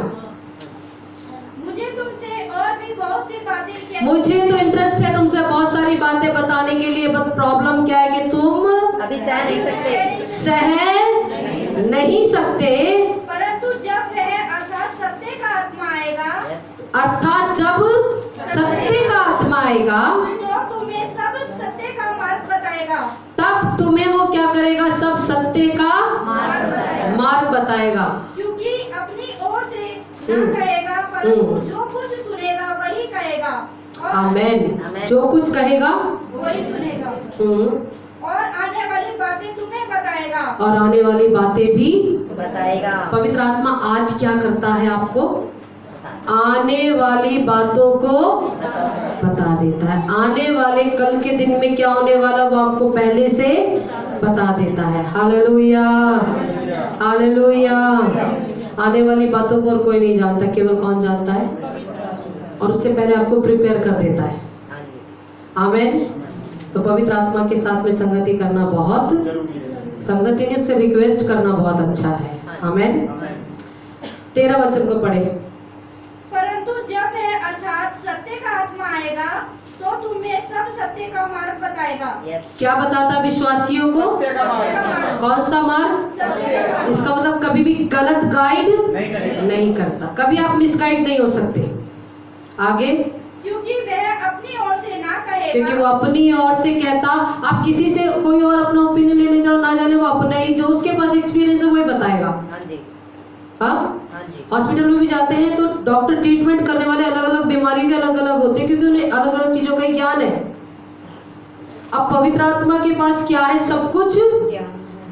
मुझे तुमसे और भी बहुत सी बातें मुझे तो इंटरेस्ट है तुमसे बहुत सारी बातें बताने के लिए, बस प्रॉब्लम क्या है कि तुम अभी सह नहीं सकते। सह नहीं सकते। परंतु जब वह अर्थात सत्य का आत्मा आएगा, अर्थात जब सत्य का आत्मा आएगा तो तुम्हें सब सत्य का मार्ग बताएगा। तब तुम्हें वो क्या करेगा? सब सत्य का मार्ग बताएगा। क्योंकि अपनी ओर से न कहेगा, परंतु जो कुछ सुनेगा वही कहेगा, आमीन। जो कुछ कहेगा वही सुनेगा, और आने वाली बातें तुम्हें बताएगा। और आने वाली बातें भी बताएगा। पवित्र आत्मा आज क्या करता है? आपको आने वाली बातों को बता देता है। आने वाले कल के दिन में क्या होने वाला वो आपको पहले से बता देता है। Hallelujah, hallelujah. आने वाली बातों को और कोई नहीं जानता, केवल कौन जानता है, और उससे पहले आपको प्रिपेयर कर देता है। आमीन। तो पवित्र आत्मा के साथ में संगति करना बहुत जरूरी है। संगति नहीं, उससे रिक्वेस्ट करना बहुत अच्छा है। आमीन। 13 वचन को पढ़े। परंतु जब है अर्थात सत्य का आत्मा आएगा तो तुम्हें सब सत्य का मार्ग बताएगा। क्या बताता विश्वासियों को? सत्य का मार्ग। कौन सा मार्ग? सत्य का मार्ग। इसका मतलब कभी भी गलत गाइड नहीं करेगा। नहीं करता, कभी आप मिस गाइड नहीं हो सकते। आगे, क्योंकि वह अपनी ओर से ना क्योंकि कहेगा। वो अपनी ओर से कहता, आप किसी से कोई और अपना ओपिनियन लेने जाओ, ना जाने वो अपना ही, जो उसके पास एक्सपीरियंस है वही बताएगा। हाँ, हॉस्पिटल में भी जाते हैं तो डॉक्टर ट्रीटमेंट करने वाले अलग अलग बीमारी के अलग अलग होते हैं, क्योंकि उन्हें अलग अलग चीजों का ज्ञान है। अब पवित्र आत्मा के पास क्या है? सब कुछ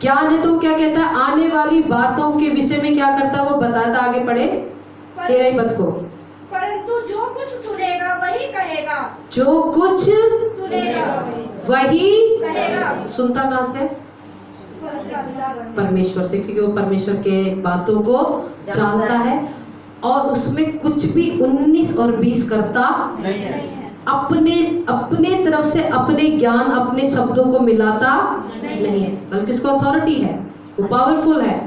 ज्ञान है। तो वो क्या कहता है? आने वाली बातों के विषय में क्या करता है वो बताता। आगे पढ़े 13 पद को। परंतु जो कुछ सुनेगा वही कहेगा। जो कुछ सुनेगा वही कहेगा। सुनता कहाँ से? परमेश्वर से, क्योंकि वो परमेश्वर के बातों को जानता है और उसमें कुछ भी 19 और 20 करता नहीं है। अपने तरफ से अपने ज्ञान, अपने शब्दों को मिलाता नहीं है, बल्कि उसको अथॉरिटी है, वो पावरफुल है।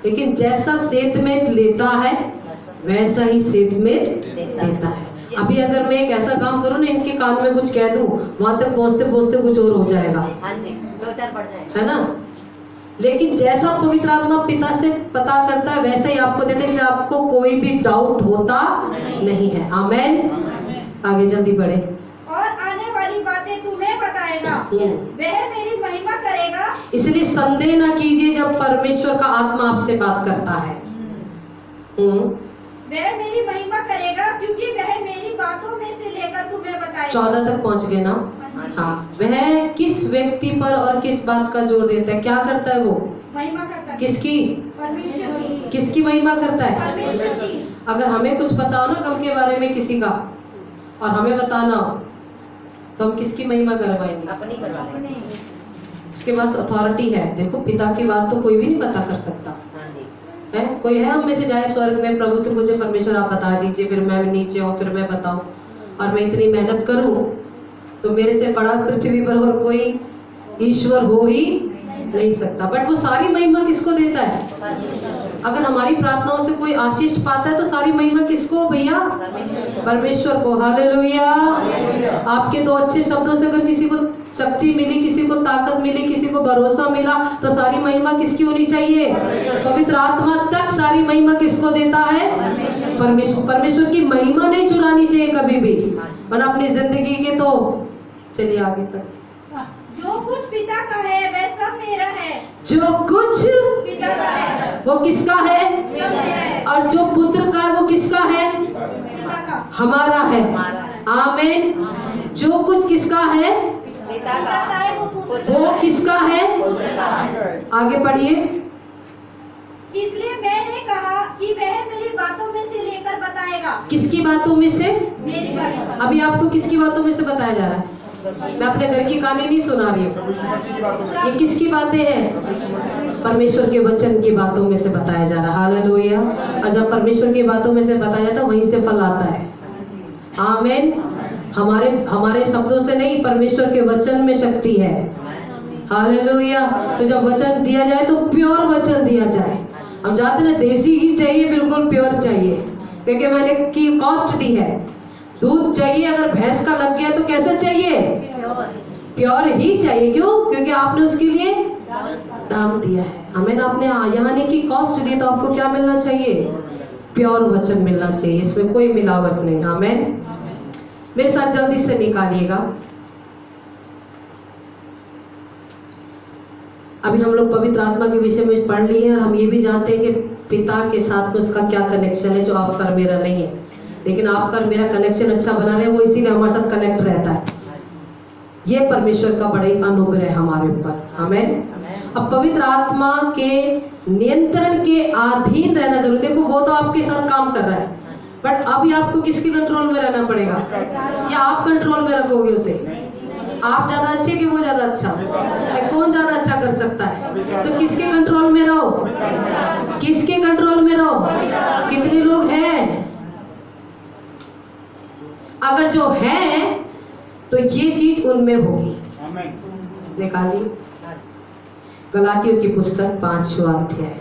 लेकिन जैसा सेत में लेता है वैसा ही सेत में देता है। अभी अगर मैं एक ऐसा काम करूँ ना, इनके कान में कुछ कह दूं, वहां तक पहुंचते पहुंचते कुछ और हो जाएगा। हाँ जी, 2-4 पढ़ जाए, है ना? लेकिन जैसा पवित्र आत्मा पिता से पता करता है वैसा ही आपको देते हैं, कि आपको कोई भी डाउट होता नहीं है। आमेन। आगे जल्दी बढ़े। और आने वाली बातें तुम्हें बताएगा। वह मेरी महिमा करेगा। इसलिए संदेह ना कीजिए जब परमेश्वर का आत्मा आपसे बात करता है। वह मेरी महिमा करेगा क्योंकि वह मेरी बातों में से लेकर तुम्हें बताएगा। 14 तक पहुंच गए ना? हाँ। वह किस व्यक्ति पर और किस बात का जोर देता है? क्या करता है वो? महिमा करता है। किसकी? परमेश्वर की। किसकी महिमा करता है? परमेश्वर की। अगर हमें कुछ पता हो ना कल के बारे में किसी का, और हमें बताना हो, तो हम किसकी महिमा करवाएंगे? अपनी करवाएंगे। उसके पास अथॉरिटी है। देखो, पिता की बात तो कोई भी नहीं पता कर सकता है। कोई है हम में से जाए स्वर्ग में, प्रभु से पूछे परमेश्वर आप बता दीजिए, फिर मैं नीचे हूँ, फिर मैं बताऊं, और मैं इतनी मेहनत करूं तो मेरे से बड़ा पृथ्वी पर और कोई ईश्वर हो ही नहीं सकता। बट वो सारी महिमा किसको देता है? अगर हमारी प्रार्थनाओं से कोई आशीष पाता है तो सारी महिमा किसको भैया? परमेश्वर को। हालेलुया। आपके 2 अच्छे शब्दों से अगर किसी को शक्ति मिली, किसी को ताकत मिली, किसी को भरोसा मिला, तो सारी महिमा किसकी होनी चाहिए? पवित्र आत्मा तक सारी महिमा किसको देता है? परमेश्वर। परमेश्वर की महिमा नहीं चुरानी चाहिए कभी भी, वरना अपनी जिंदगी के तो। चलिए आगे पढ़े। जो कुछ पिता का है वह सब मेरा है। जो कुछ पिता का है वो किसका है? सब मेरा है। और जो पुत्र का है वो किसका है? पिता का। हमारा है। आमीन। जो कुछ किसका है? पिता पिता का है वो पुत्र वो किसका है? आगे पढ़िए। इसलिए मैंने कहा कि वह मेरी बातों में से लेकर बताएगा। किसकी बातों में से? मेरी बातों। अभी आपको किसकी बातों में से बताया जा रहा है? मैं अपने घर की कहानी नहीं सुना रही हूँ। ये किसकी बातें हैं? परमेश्वर के वचन की बातों में से बताया जा रहा है। हालेलुया। और जब परमेश्वर की बातों में से बताया जाता है वहीं से फल आता है। आमीन। हमारे शब्दों से नहीं, परमेश्वर के वचन में शक्ति है। हालेलुया। तो जब वचन दिया जाए तो प्योर वचन दिया जाए। हम चाहते ना देसी ही चाहिए, बिल्कुल प्योर चाहिए, क्योंकि मैंने की कॉस्ट दी है। दूध चाहिए, अगर भैंस का लग गया तो कैसा चाहिए? प्योर ही चाहिए। क्यों? क्योंकि आपने उसके लिए दाम दिया है। हमें आपने यहाँ नहीं की कॉस्ट दी, तो आपको क्या मिलना चाहिए? प्योर वचन मिलना चाहिए, इसमें कोई मिलावट नहीं। आमीन। मेरे साथ जल्दी से निकालिएगा। अभी हम लोग पवित्र आत्मा के विषय में पढ़ लिए और हम ये भी जानते हैं कि पिता के साथ में उसका क्या कनेक्शन है, जो आपका और मेरा नहीं है। लेकिन आपका और मेरा कनेक्शन अच्छा बना रहे, वो इसीलिए हमारे साथ कनेक्ट रहता है। ये परमेश्वर का बड़ा अनुग्रह हमारे ऊपर। आमीन। अब पवित्र आत्मा के नियंत्रण के अधीन रहना जरूरी। देखो, वो तो आपके साथ काम कर रहा है, बट अभी आपको किसके कंट्रोल में रहना पड़ेगा, या आप कंट्रोल में रखोगे उसे? आप ज्यादा अच्छे कि वो ज्यादा अच्छा? कौन ज्यादा अच्छा कर सकता है? तो किसके कंट्रोल में रहो, किसके कंट्रोल में रहो? कितने लोग हैं? अगर जो है तो ये चीज उनमें होगी। निकालिए गलातियों की पुस्तक 5वां अध्याय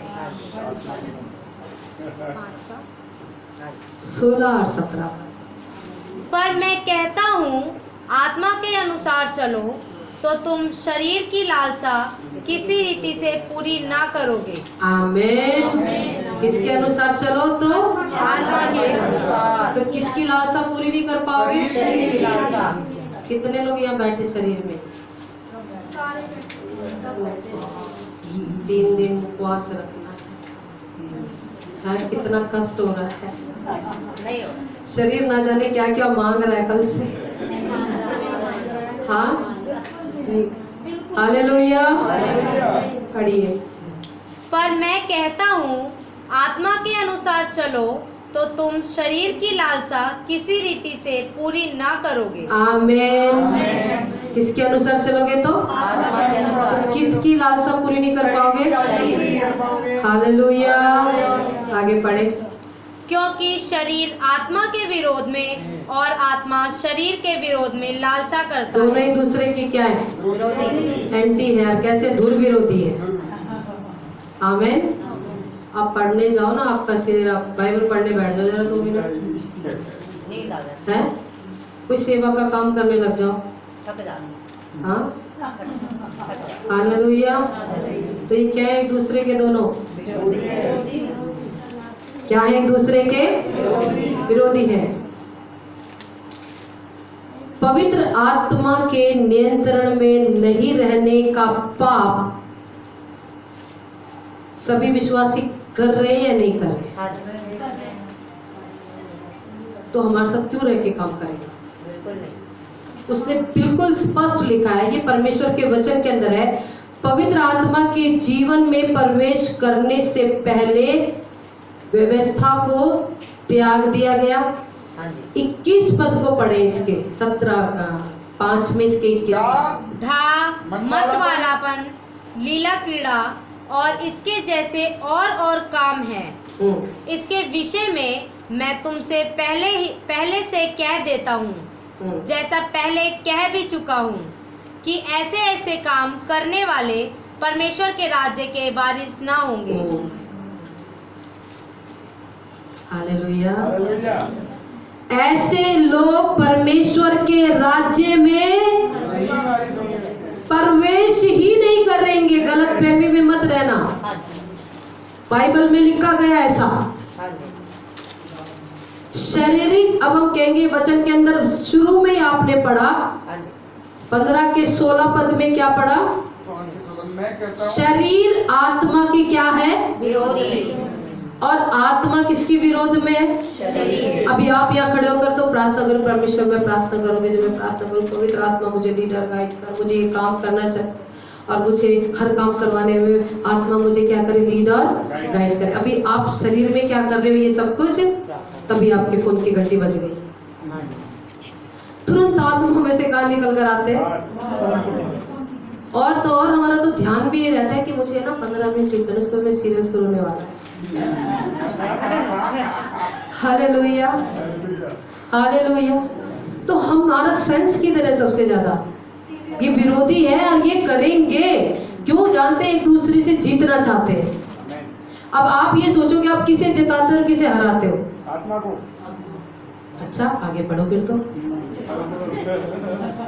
16 और 17। पर मैं कहता हूँ आत्मा के अनुसार चलो तो तुम शरीर की लालसा किसी रीति से पूरी ना करोगे। आमीन। किसके अनुसार चलो? तो आत्मा के अनुसार। तो किसकी लालसा पूरी नहीं कर पाओगे? शरीर की लालसा। कितने लोग यहाँ बैठे शरीर में 3 दिन उपवास रखना है, कितना कष्ट हो रहा है। नहीं हो शरीर ना जाने क्या क्या मांग रहा है कल से। हाँ, हालेलुया। पढ़िए। पर मैं कहता हूँ आत्मा के अनुसार चलो तो तुम शरीर की लालसा किसी रीति से पूरी ना करोगे। आमीन। किसके अनुसार चलोगे तो? आत्मा के अनुसार। तो किसकी लालसा पूरी नहीं कर पाओगे? हालेलुया। आगे पढ़े। क्योंकि शरीर आत्मा के विरोध में और आत्मा शरीर के विरोध में लालसा करता दोनों है। ही दूसरे की क्या है? विरोधी। एंटी है। और कैसे? धुर विरोधी है। आमीन। आप पढ़ने जाओ ना, आपका शरीर, आप बाइबल पढ़ने बैठ जाओ जरा 2 मिनट, नींद आ जाती है कोई सेवा का काम करने लग जाओ। थक जाती। हाँ, हालेलुया। तो ये क्या है? एक दूसरे के दोनों क्या है? एक दूसरे के विरोधी है। पवित्र आत्मा के नियंत्रण में नहीं रहने का पाप सभी विश्वासी कर रहे हैं या नहीं कर रहे? तो हमारे साथ क्यों रह के काम करेगा? बिल्कुल नहीं। उसने बिल्कुल स्पष्ट लिखा है, ये परमेश्वर के वचन के अंदर है, पवित्र आत्मा के जीवन में प्रवेश करने से पहले व्यवस्था को त्याग दिया गया। 21 पद को पढ़े इसके 5 में इसके 21। मतवालापन, लीला क्रीड़ा और इसके जैसे और काम हैं। इसके विषय में मैं तुमसे पहले से कह देता हूँ, जैसा पहले कह भी चुका हूँ, कि ऐसे काम करने वाले परमेश्वर के राज्य के वारिस ना होंगे। हालेलुया। ऐसे लोग परमेश्वर के राज्य में प्रवेश ही नहीं करेंगे। गलत फहमी में मत रहना, बाइबल में लिखा गया ऐसा। शारीरिक, अब हम कहेंगे वचन के अंदर शुरू में आपने पढ़ा 15 के 16 पद में क्या पढ़ा? शरीर आत्मा की क्या है? विरोधी। और आत्मा किसकी विरोध में है? शरीर। अभी आप यहाँ खड़े होकर तो प्रार्थना करो, परमेश्वर में प्रार्थना करोगे, जब मैं प्रार्थना करूँ पवित्र आत्मा मुझे लीडर गाइड कर, मुझे ये काम करना चाहिए और मुझे हर काम करवाने में आत्मा मुझे क्या करे? लीडर गाइड करे। अभी आप शरीर में क्या कर रहे हो ये सब कुछ, तभी आपके फोन की घंटी बज गई, तुरंत आत्मा में से कहाँ निकल कर आते हैं। और तो और हमारा तो ध्यान भी ये रहता है कि मुझे ना 15 मिनट ठीक करना, उसमें मैं सीरियल शुरू होने वाला है। Hallelujah, hallelujah. तो हमारा सेंस किधर है? सबसे ज्यादा ये विरोधी है और ये करेंगे क्यों? जानते हैं, एक दूसरे से जीतना चाहते हैं। अब आप ये सोचो कि आप किसे जिताते हो और किसे हराते हो? आत्मा को। अच्छा, आगे बढ़ो फिर तो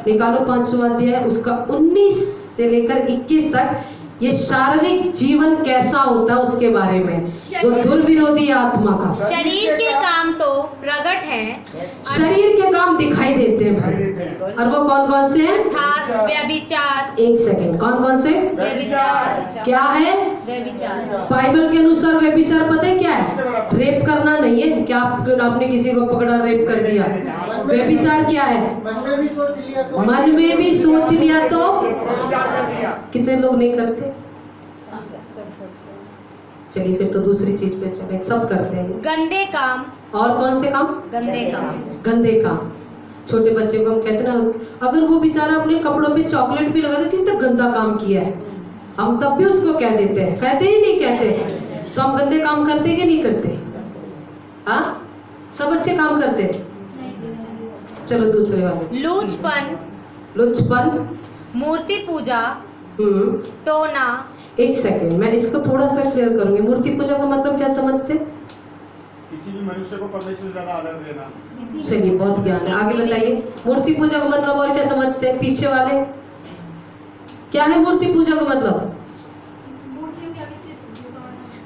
निकालो 5वां अध्याय, उसका 19 से लेकर 21 तक ये शारीरिक जीवन कैसा होता है उसके बारे में, जो दुर्विरोधी आत्मा का। शरीर के काम तो प्रकट है, शरीर के काम दिखाई देते हैं भाई, और वो कौन कौन से हैं? अर्थात व्यभिचार। एक सेकंड, कौन कौन से? क्या है? व्यभिचार। बाइबल के अनुसार व्यभिचार पता है क्या है? रेप करना नहीं है। क्या आपने किसी को पकड़ा रेप कर दिया? व्यभिचार क्या है? मन में भी सोच लिया तो, मन में भी सोच लिया तो व्यभिचार कर दिया। कितने लोग नहीं करते? चलिए फिर तो दूसरी चीज पे चले, सब करते हैं। गंदे काम, और कौन से काम? गंदे काम, गंदे काम। छोटे बच्चे को हम कहते ना, अगर वो बेचारा अपने कपड़ों पे चॉकलेट भी लगा दे, कितना गंदा काम किया है, हम तब भी उसको कह देते हैं, कहते ही नहीं कहते? तो हम गंदे काम करते कि नहीं करते? हाँ, सब अच्छे काम करते हैं। चलो दूसरे वाले। लूचपन, लुचपन, मूर्ति पूजा, टोना। एक सेकंड, मैं इसको थोड़ा सा क्लियर करूंगी। मूर्ति पूजा का मतलब क्या समझते? किसी भी मनुष्य को परमेश्वर से ज्यादा आदर देना। चलिए, बहुत ज्ञान है, आगे बताइए। मूर्ति पूजा का मतलब और क्या समझते हैं पीछे वाले? क्या है मूर्ति पूजा का मतलब?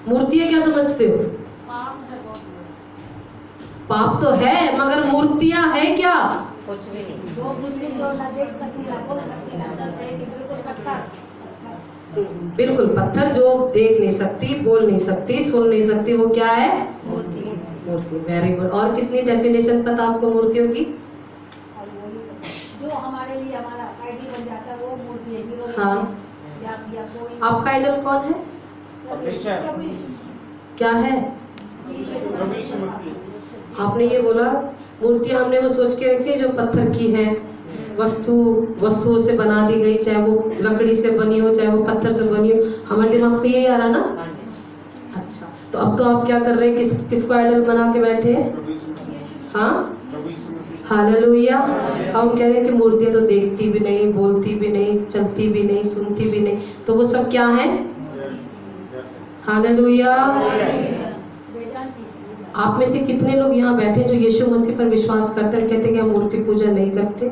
मूर्तियां क्या समझते हो? पाप तो है, मगर मूर्तियां है क्या? कुछ भी नहीं। बिल्कुल, पत्थर जो देख नहीं सकती, बोल नहीं सकती, सुन नहीं सकती, वो क्या है? मूर्ति। मूर्ति। Very good. और कितनी डेफिनेशन पता आपको मूर्तियों की? जो हमारे लिए हमारा आइडल बन जाता है वो मूर्ति है। हीरो हाँ। या कोई आपका आइडल कौन है? परमेश्वर, क्या है? प्रभु यीशु मसीह। आपने ये बोला मूर्तियां हमने वो सोच के रखी है जो पत्थर की है, वस्तुओं से बना दी गई, चाहे वो लकड़ी से बनी हो, चाहे वो पत्थर से बनी हो। हमारे दिमाग में यही आ रहा ना? अच्छा, तो अब तो आप क्या कर रहे हैं? किसको आइडल बना के बैठे हैं? प्रभु यीशु मसीह। हाँ, प्रभु यीशु मसीह। हालेलुया। अब हम कह रहे हैं कि मूर्तियां तो देखती भी नहीं, बोलती भी नहीं, चलती भी नहीं, सुनती भी नहीं, तो वो सब क्या है? हालेलुया। आप में से कितने लोग यहाँ बैठे जो यीशु मसीह पर विश्वास करते हैं, कहते हैं कि हम मूर्ति पूजा नहीं करते?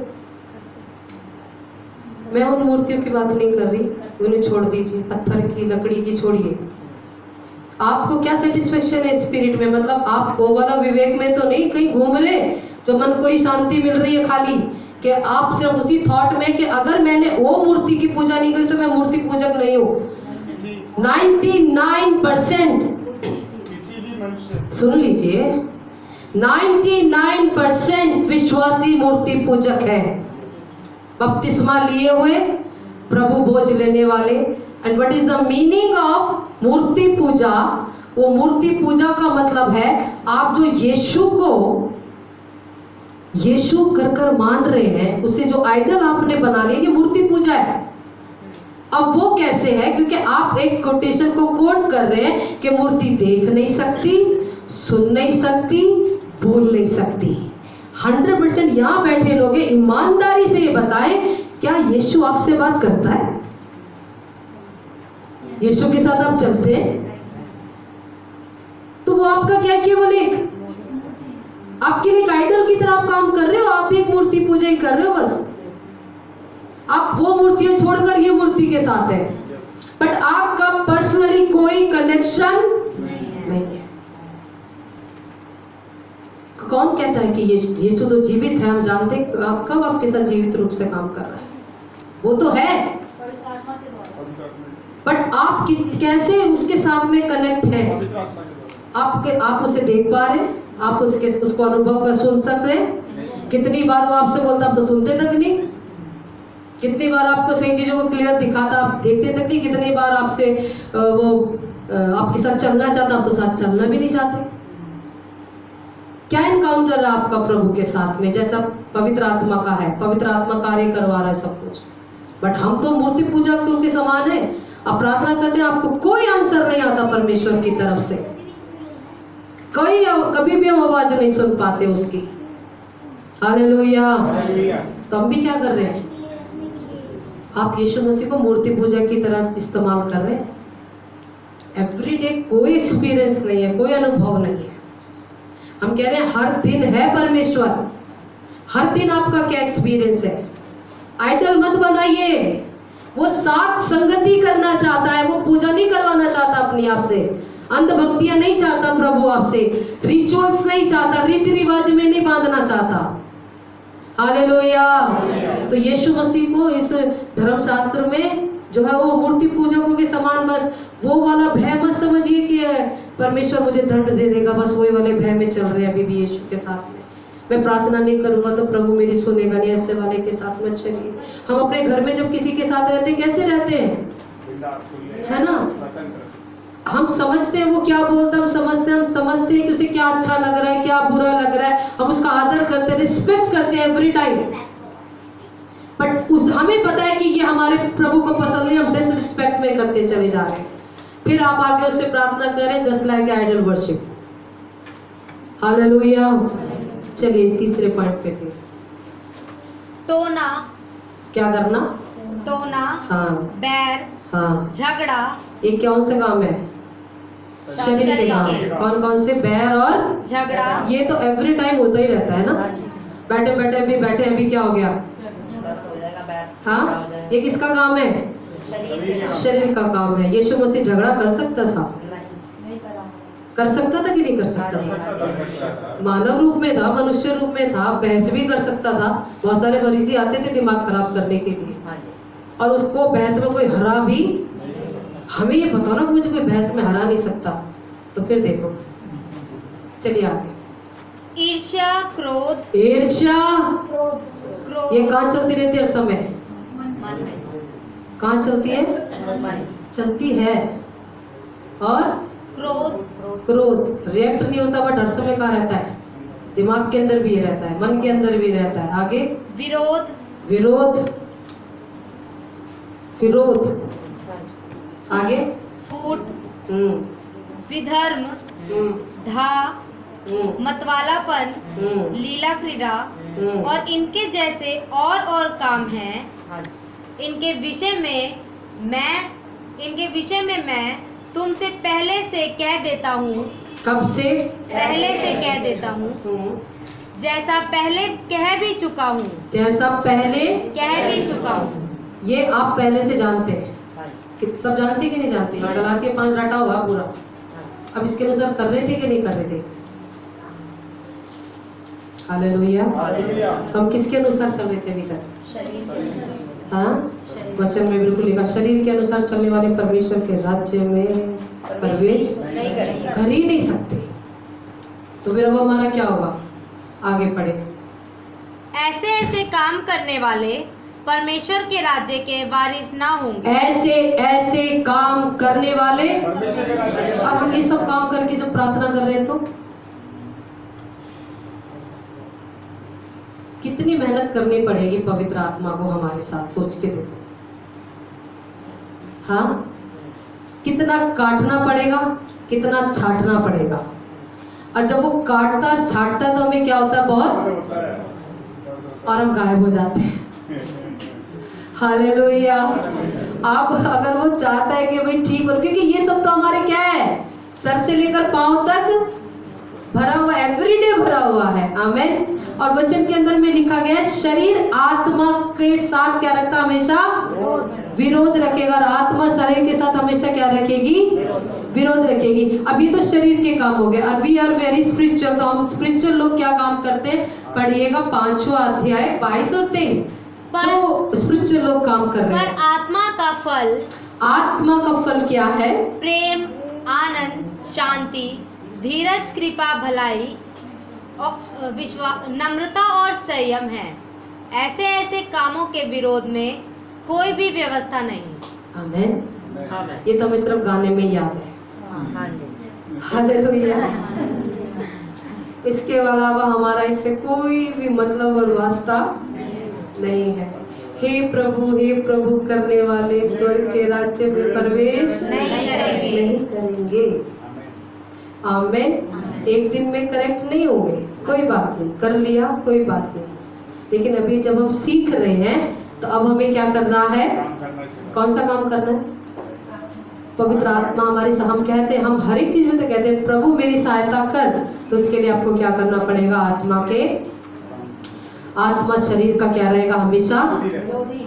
मैं उन मूर्तियों की बात नहीं कर रही, उन्हें छोड़ दीजिए, पत्थर की, लकड़ी की छोड़िए। आपको क्या सेटिस्फेक्शन है स्पिरिट में? मतलब आप वो वाला विवेक में तो नहीं कहीं घूम रहे जो मन को ही शांति मिल रही है खाली, कि आप सिर्फ उसी थॉट में कि अगर मैंने वो मूर्ति की पूजा नहीं की तो मैं मूर्ति पूजक नहीं हूँ। 99% किसी भी मनुष्य, सुन लीजिए, 99% विश्वासी मूर्ति पूजक है, बपतिस्मा लिए हुए, प्रभु भोज लेने वाले। And what is the meaning of murti puja? वो मूर्ति पूजा का मतलब है आप जो यीशु को यीशु कर कर मान रहे हैं, उसे जो आइडल आपने बना लिया, ये मूर्ति पूजा है। अब वो कैसे है? क्योंकि आप एक कोटेशन को कोट कर रहे हैं कि मूर्ति देख नहीं सकती, सुन नहीं सकती, बोल नहीं सकती। 100% यहाँ बैठे लोग ईमानदारी से ये बताएं, क्या यीशु आपसे बात करता है? यीशु के साथ आप चलते हैं? तो वो आपका क्या केवल एक आपके लिए एक आइडल की तरह आप काम कर रहे हो? आप भी एक मूर्ति पूजा ही कर रहे हो बस। आप वो मूर्तियां छोड़कर ये मूर्ति के साथ है, बट आपका पर्सनली कोई कनेक्शन नहीं है। कौन कहता है कि यीशु तो जीवित है? हम जानते हैं आप कब आपके साथ जीवित रूप से काम कर रहा है, वो तो है, पवित्र आत्मा के द्वारा। बट आप कैसे उसके साथ में कनेक्ट है? पवित्र आत्मा के द्वारा। आप उसे देख पा रहे हैं? आप उसको अनुभव कर सुन सक रहे हैं? कितनी बार वो आपसे बोलता, आप तो सुनते तक नहीं। कितनी बार आपको सही चीजों को क्लियर दिखाता, आप देखते तक नहीं। कितनी बार आपसे वो आपके साथ चलना चाहता, आप तो साथ चलना भी नहीं चाहते। क्या इनकाउंटर है आपका प्रभु के साथ में? जैसा पवित्र आत्मा का है, पवित्र आत्मा कार्य करवा रहा है सब कुछ, बट हम तो मूर्ति पूजा के समान है। आप प्रार्थना करते हैं, आपको कोई आंसर नहीं आता परमेश्वर की तरफ से, कभी भी हम आवाज नहीं सुन पाते उसकी। हालेलुया। तो हम भी क्या कर रहे हैं? आप यीशु मसीह को मूर्ति पूजा की तरह इस्तेमाल कर रहे हैं। एवरीडे कोई एक्सपीरियंस नहीं है, कोई अनुभव नहीं है। हम कह रहे हैं हर दिन है परमेश्वर, हर दिन आपका क्या एक्सपीरियंस है? आइडल मत बनाइए। वो साथ संगति करना चाहता है, वो पूजा नहीं करवाना चाहता अपनी आप से, अंधभक्तियां नहीं चाहता प्रभु आपसे, रिचुअल्स नहीं चाहता, रीति रिवाज में नहीं बांधना चाहता। हालेलुया। तो यीशु मसीह को इस धर्मशास्त्र में जो है वो मूर्ति पूजकों के समान, बस वो वाला भय मत समझिए कि परमेश्वर मुझे दंड दे देगा, बस वही वाले भय में चल रहे हैं अभी भी यीशु के साथ में। मैं प्रार्थना नहीं करूंगा तो प्रभु मेरी सुनेगा नहीं, ऐसे वाले के साथ मत चलिए। हम अपने घर में जब किसी के साथ रहते हैं कैसे रहते हैं, है ना? हम समझते हैं वो क्या बोलता है, हम समझते हैं कि उसे क्या अच्छा लग रहा है, क्या बुरा लग रहा है, हम उसका आदर करते हैं, रिस्पेक्ट करते हैं एवरी टाइम। बट हमें पता है कि ये हमारे प्रभु को पसंद नहीं, हम डिसरिस्पेक्ट में करते चले जा रहे हैं। फिर आप आगे उससे प्रार्थना करें just like idol worship. Hallelujah. चलिए तीसरे पॉइंट पे थे, टोना, क्या करना? टोना, हाँ बैर, हाँ। झगड़ा, ये कौन से काम है? शरीर के काम। कौन कौन से? बैर और झगड़ा। ये तो एवरी टाइम होता ही रहता है ना। बैठे बैठे अभी क्या हो गया? बस हो जाएगा बैठ। हाँ, ये किसका काम है? शरीर का काम है। यीशु मसीह झगड़ा कर सकता था? नहीं करा। कर सकता था कि नहीं कर सकता था? मानव रूप में था, मनुष्य रूप में था, बहस भी कर सकता था। बहुत सारे फरीसी आते थे दिमाग खराब करने के लिए, और उसको बहस में कोई हरा भी। हमें ये बताओ ना, मुझे कोई बहस में हरा नहीं सकता। तो फिर देखो, चलिए आगे। ईर्ष्या, क्रोध, ईर्ष्या, क्रोध, ये कहाँ चलती रहती है हर समय? कहाँ चलती है? चलती है। और क्रोध, क्रोध रिएक्ट नहीं होता, बट हर समय कहाँ रहता है? दिमाग के अंदर भी ये रहता है, मन के अंदर भी रहता है। आगे विरोध, विरोध, विरोध। आगे फूट, हम्म विधर्म, हम्म धा, हम्म मतवालापन, हम्म लीला क्रीड़ा हम्म। और इनके जैसे और काम हैं। इनके विषय में मैं तुमसे पहले से कह देता हूँ। कब से? पहले से कह देता हूँ, जैसा पहले कह भी चुका हूँ। जैसा पहले कह भी चुका हूँ। ये आप पहले से जानते हैं। सब जानते कि नहीं जानते? गलातिया 5 रटा हुआ पूरा। अब इसके अनुसार कर रहे थे कि नहीं कर रहे थे? हालेलुया। तो हम किसके अनुसार चल रहे थे अभी तक? हाँ, वचन में बिल्कुल लिखा, शरीर के अनुसार चलने वाले परमेश्वर के राज्य में प्रवेश कर ही नहीं सकते। तो फिर अब हमारा क्या होगा? आगे पढ़े। ऐसे ऐसे काम करने वाले परमेश्वर के राज्य के वारिस ना होंगे। ऐसे ऐसे काम करने वाले। परमेश्वर के राज्य के अब हम ये सब काम करके जब प्रार्थना कर रहे हैं तो कितनी मेहनत करनी पड़ेगी पवित्र आत्मा को हमारे साथ, सोच के देखो। हाँ, कितना काटना पड़ेगा, कितना छाटना पड़ेगा। और जब वो काटता और छाटता है तो हमें क्या होता है? बहुत, होता है। और हम गायब हो जाते हैं। हालेलुया। आप अगर वो चाहता है कि भाई ठीक हो, क्योंकि ये सब तो हमारे क्या है? सर से लेकर पांव तक भरा हुआ, एवरीडे भरा हुआ है। आमीन। और वचन के अंदर में लिखा गया है, शरीर आत्मा के साथ क्या रखता? हमेशा विरोध रखेगा, और आत्मा शरीर के साथ हमेशा क्या रखेगी? विरोध रखेगी। अब ये तो शरीर के काम हो गए। और वी आर वेरी स्पिरिचुअल, तो हम स्पिरिचुअल लोग क्या काम करते हैं? पढ़िएगा 5वां अध्याय 22 और 23, जो स्पिरिचुअल लोग काम कर रहे पर हैं। आत्मा का फल, आत्मा का फल क्या है? प्रेम, आनंद, शांति, धीरज, कृपा, भलाई और नम्रता और संयम है। ऐसे ऐसे कामों के विरोध में कोई भी व्यवस्था नहीं। आमीन। ये तो हमें सिर्फ गाने में याद है। हालेलुया। इसके अलावा हमारा इससे कोई भी मतलब और वास्ता नहीं है। हे प्रभु करने वाले स्वर्ग के राज्य में प्रवेश नहीं करेंगे। आमीन। एक दिन में करेक्ट नहीं होंगे, कोई बात नहीं, कर लिया कोई बात नहीं, लेकिन अभी जब हम सीख रहे हैं तो अब हमें क्या करना है? कौन सा काम करना है? पवित्र आत्मा हमारी, हम कहते हैं, हम हर एक चीज में तो कहते हैं प्रभु मेरी सहायता कर, तो उसके लिए आपको क्या करना पड़ेगा? आत्मा शरीर का क्या रहेगा? हमेशा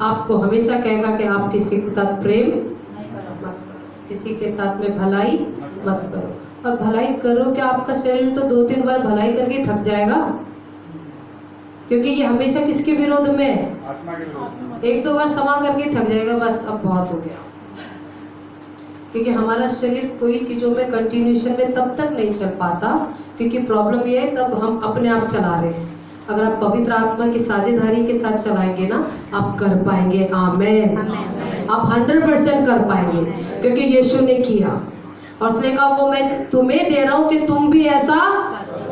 आपको हमेशा कहेगा कि आप किसी के साथ प्रेम मत करो, किसी के साथ में भलाई मत करो। और भलाई करो क्या? आपका शरीर तो 2-3 बार भलाई करके थक जाएगा, क्योंकि ये हमेशा किसके विरोध में है? आत्मा के विरोध। 1-2 बार क्षमा करके थक जाएगा, बस अब बहुत हो गया। क्योंकि हमारा शरीर कोई चीजों में कंटिन्यूशन में तब तक नहीं चल पाता, क्योंकि प्रॉब्लम ये है तब हम अपने आप चला रहे हैं। अगर आप पवित्र आत्मा की साझेदारी के साथ चलाएंगे ना, आप कर पाएंगे। आमीन। आप 100% कर पाएंगे, क्योंकि यीशु ने किया। और उसने कहा वो मैं तुम्हें दे रहा हूँ कि तुम भी ऐसा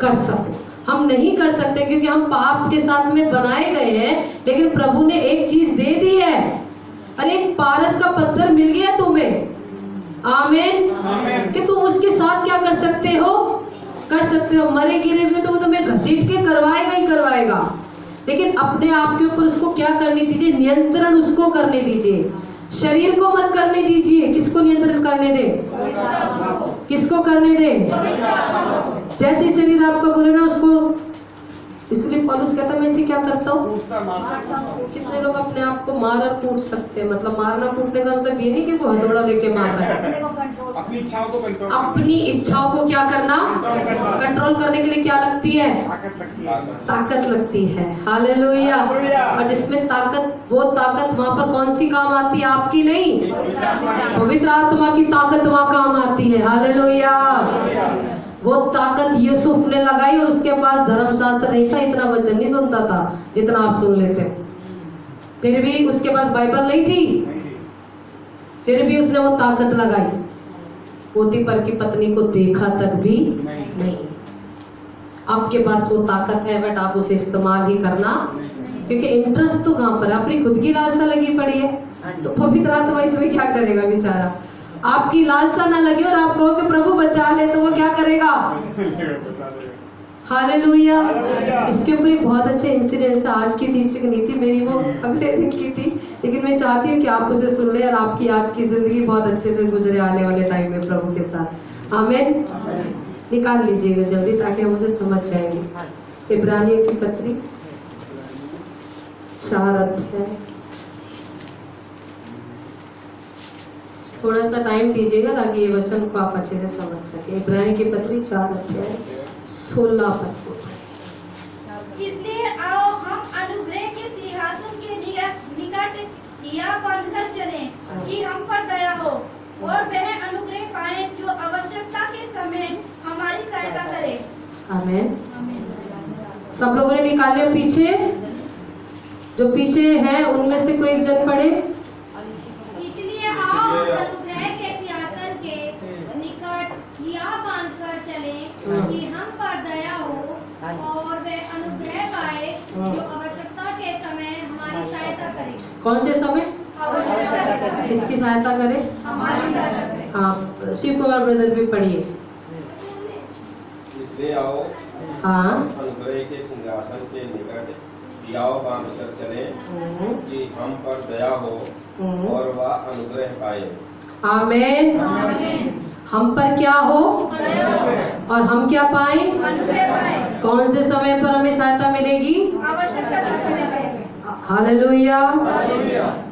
कर सको। हम नहीं कर सकते क्योंकि हम पाप के साथ में बनाए गए हैं, लेकिन प्रभु ने एक चीज दे दी है। अरे एक पारस का पत्थर मिल गया तुम्हें, आमीन, कि तुम उसके साथ क्या कर सकते हो, कर सकते हो। मरे गिरे हुए तो वो तुम्हें घसीट के करवाएगा ही करवाएगा, लेकिन अपने आप के ऊपर उसको क्या करने दीजिए, नियंत्रण उसको करने दीजिए। शरीर को मत करने दीजिए। किसको नियंत्रण करने दे, किसको करने दे, जैसे शरीर आपको बोले ना उसको। इसलिए पौलुस कहता है मैं इसे क्या करता हूँ, कितने लोग अपने आप को मार और कूट सकते हैं। मतलब मारना कूटने का मतलब ये नहीं कि वो हथौड़ा लेके मार रहा है, अपनी इच्छाओं को कंट्रोल, अपनी इच्छाओं को क्या करना, कंट्रोल करने के लिए क्या लगती है, ताकत लगती है। हालेलुया। और जिसमें ताकत, वो ताकत वहां पर कौन सी काम आती है, आपकी नहीं, पवित्र आत्मा की ताकत वहां काम आती है। हालेलुया। वो ताकत यूसुफ ने लगाई और उसके पास धर्मशास्त्र नहीं था, इतना वचन नहीं सुनता था जितना आप सुन लेते। फिर भी उसके पास बाइबल नहीं थी, फिर भी उसने वो ताकत लगाई। पोतीफर की पत्नी को देखा तक भी नहीं। आपके पास वो ताकत है, बट आप उसे इस्तेमाल ही करना, क्योंकि इंटरेस्ट तो कहाँ पर है, अपनी खुद की लालसा लगी पड़ी है। तो पवित्र आत्मा इसमें क्या करेगा बेचारा। आपकी लालसा ना लगे और आप कहो कि प्रभु बचा ले, तो वो क्या करेगा। हालेलुया। इसके ऊपर एक बहुत अच्छा इंसिडेंट है। आज की टीचिंग नहीं थी मेरी, वो अगले दिन की थी, लेकिन मैं चाहती हूँ कि आप उसे सुन ले और आपकी आज की जिंदगी बहुत अच्छे से गुजरे आने वाले टाइम में प्रभु के साथ। आमीन। निकाल लीजिएगा जल्दी ताकि हम उसे समझ जाएंगे। इब्रानियों की पत्री 4 अध्याय, थोड़ा सा टाइम दीजिएगा ताकि ये वचन को आप अच्छे से समझ सके। इब्रानी की पत्री 4 अध्याय 16 पद। इसलिए आओ हम अनुग्रह के सिंहासन के निकट हिया बांधकर चलें कि हम पर दया हो और वह अनुग्रह पाए जो आवश्यकता के समय हमारी सहायता करे। आमीन। सब लोगों ने निकाल लिया पीछे, जो पीछे है उनमें से कोई एक जन पढ़े। इसलिए आओ अनुग्रह के सिंहासन के निकट हिया बांधकर चलें कि हम पर दया हो और वे अनुग्रह पाए जो आवश्यकता के समय हमारी सहायता करे। कौन से समय, आवश्यकता के समय किसकी सहायता करे, हमारी सहायता करे। आप शिव कुमार ब्रदर भी पढ़िए। इसलिए आओ हाँ, अनुग्रह के सिंहासन के निकट हियाव बांधकर चलें कि हम पर दया हो और वह अनुग्रह पाए। आमीन। हम पर क्या हो और हम क्या पाए, अनुग्रह पाए। कौन से समय पर हमें सहायता मिलेगी, आवश्यकता के समय हालेलुया।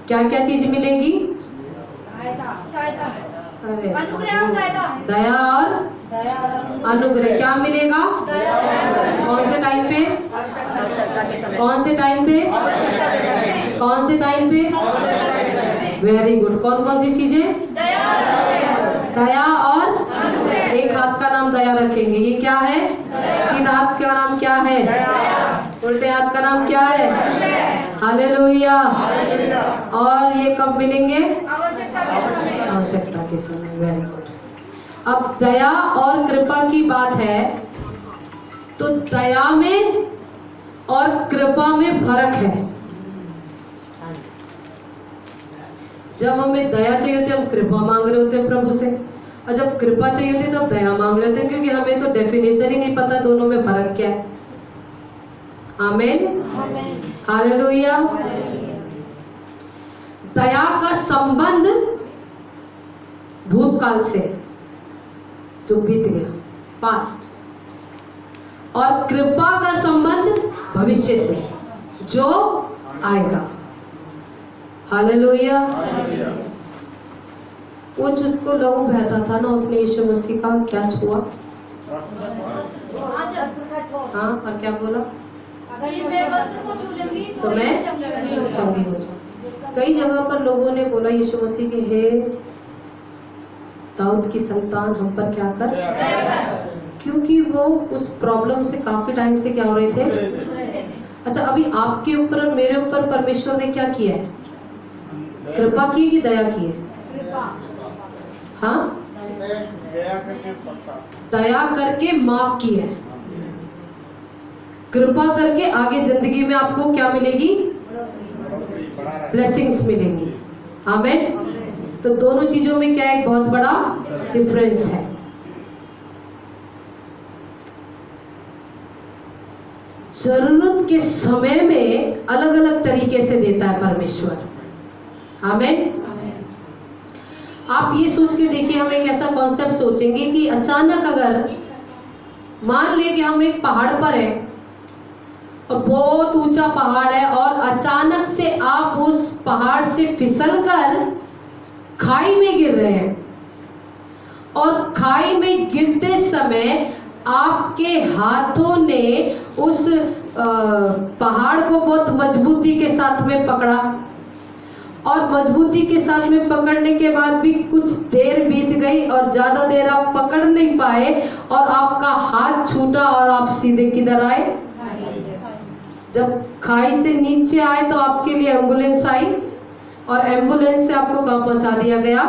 क्या क्या चीज मिलेगी, सहायता, अरे अनुग्रह और सहायता, दया और अनुग्रह। क्या मिलेगा, कौन से टाइम पे, कौन से टाइम पे, कौन से टाइम पे, वेरी गुड। कौन कौन सी चीजें, दया और एक हाथ का नाम दया रखेंगे, ये क्या है, सीधा हाथ का नाम क्या है, उल्टे हाथ का नाम क्या है, हालेलुया। और ये कब मिलेंगे, आवश्यकता के समय, वेरी गुड। अब दया और कृपा की बात है, तो दया में और कृपा में फर्क है। जब हमें दया चाहिए होती है हम कृपा मांग रहे होते हैं प्रभु से, और जब कृपा चाहिए होती है तब दया मांग रहे होते हैं, क्योंकि हमें तो डेफिनेशन ही नहीं पता दोनों में फर्क क्या है। आमीन, हालेलुया। दया का संबंध भूतकाल से जो बीत गया, पास्ट, और कृपा का संबंध भविष्य से जो आएगा। हालेलुया। वो जिसको लहू बहता था ना, उसने यीशु मसीह का क्या छुआ, हाँ, और क्या बोला, मैं वस्त्र को छू लूंगी तो मैं चंगी हो जाऊं। कई जगह पर लोगों ने बोला यीशु मसीह के, हे दाऊद की संतान हम पर क्या कर, क्योंकि वो उस प्रॉब्लम से काफी टाइम से क्या हो रहे थे। अच्छा, अभी आपके ऊपर और मेरे ऊपर परमेश्वर ने क्या किया है, कृपा की कि दया की है, हाँ, दया करके सबका दया करके माफ किया है, कृपा करके आगे जिंदगी में आपको क्या मिलेगी? बड़ा रहा ब्लेसिंग्स मिलेंगी। आमेन। तो दोनों चीजों में क्या एक बहुत बड़ा डिफरेंस है। जरूरत के समय में अलग अलग तरीके से देता है परमेश्वर। आमेन। आप ये सोच के देखिए, हम एक ऐसा कॉन्सेप्ट सोचेंगे कि अचानक अगर मान ले कि हम एक पहाड़ पर हैं और बहुत ऊंचा पहाड़ है और अचानक से आप उस पहाड़ से फिसलकर खाई में गिर रहे हैं और खाई में गिरते समय आपके हाथों ने उस पहाड़ को बहुत मजबूती के साथ में पकड़ा और मजबूती के साथ में पकड़ने के बाद भी कुछ देर बीत गई और ज्यादा देर आप पकड़ नहीं पाए और आपका हाथ छूटा और आप सीधे किधर आए? जब खाई से नीचे आए तो आपके लिए एम्बुलेंस आई और एम्बुलेंस से आपको कहाँ पहुंचा दिया गया?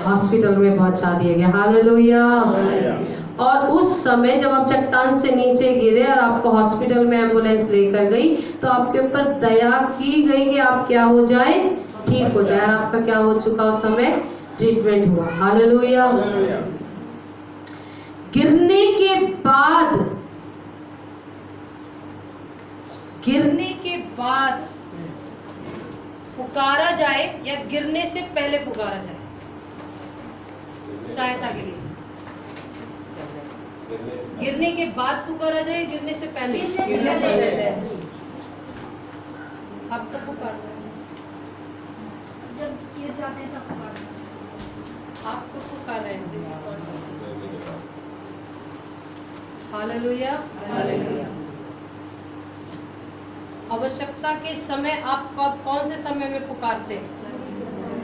हॉस्पिटल में पहुंचा दिया गया। हालेलुया। और उस समय जब आप चट्टान से नीचे गिरे और आपको हॉस्पिटल में एम्बुलेंस लेकर गई तो आपके ऊपर दया की गई कि आप क्या हो जाए? ठीक हो जाए। और आपका क्या हो चुका उस समय? ट्रीटमेंट हुआ। हालेलुया। गिरने के बाद पुकारा जाए या गिरने से पहले पुकारा जाए? सहायता के लिए गिरने के बाद पुकारा जाए, गिरने से पहले? गिरने से पहले। अब तो पुकारते हैं, जब गिर जाते हैं तब पुकारते हैं। आप तो पुकार रहे हैं। This is not hallelujah. Hallelujah. आवश्यकता के समय आप कौन से समय में पुकारते हैं?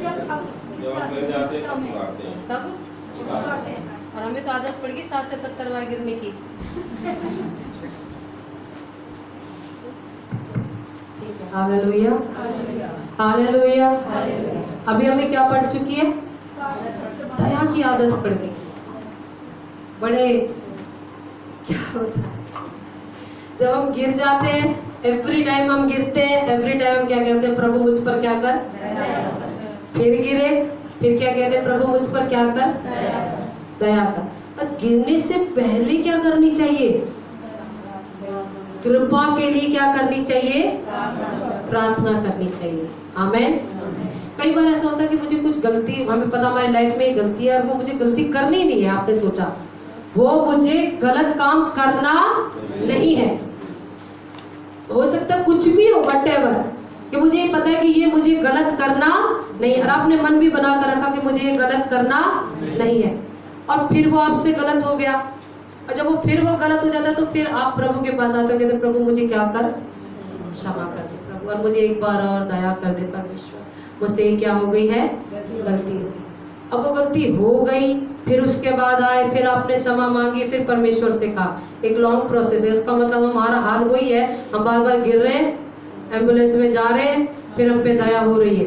जब आप जब हम गिर जाते हैं तब पुकारते हैं। तब पुकारते हैं। और हमें तो आदत पड़ गई 60 से 70 बार गिरने की। ठीक है। हालेलुया। हालेलुया। अभी हमें क्या पड़ चुकी है? दया की आदत पड़ गई। बड़े क्या होता है जब हम गिर जाते हैं, एवरी टाइम हम गिरते हैं, एवरी टाइम हम क्या करते हैं? प्रभु मुझ पर क्या कर? फिर गिरे, फिर क्या कहते हैं? प्रभु मुझ पर क्या कर? दया कर। और गिरने से पहले क्या करनी चाहिए? कृपा के लिए क्या करनी चाहिए? प्रार्थना करनी चाहिए। आमेन। कई बार ऐसा होता है कि मुझे कुछ गलती, हमें पता हमारी लाइफ में गलती है और वो मुझे गलती करनी नहीं है। आपने सोचा वो मुझे गलत काम करना नहीं है, हो सकता है कुछ भी हो, व्हाटएवर, कि मुझे ये पता है कि ये मुझे गलत करना नहीं है और आपने मन भी बना कर रखा कि मुझे ये गलत करना नहीं है और फिर वो आपसे गलत हो गया और जब वो फिर वो गलत हो जाता है तो फिर आप प्रभु के पास आते हो, कहते प्रभु मुझे क्या कर? क्षमा कर दे प्रभु और मुझे एक बार और दया कर दे परमेश्वर, मुझसे क्या हो गई है? गलती हो गई। अब वो गलती हो गई, फिर उसके बाद आए, फिर आपने क्षमा मांगी, फिर परमेश्वर से कहा। एक लॉन्ग प्रोसेस है। इसका मतलब हमारा हाल वही है, हम बार बार गिर रहे हैं, एम्बुलेंस में जा रहे हैं, फिर हम पे दया हो रही है,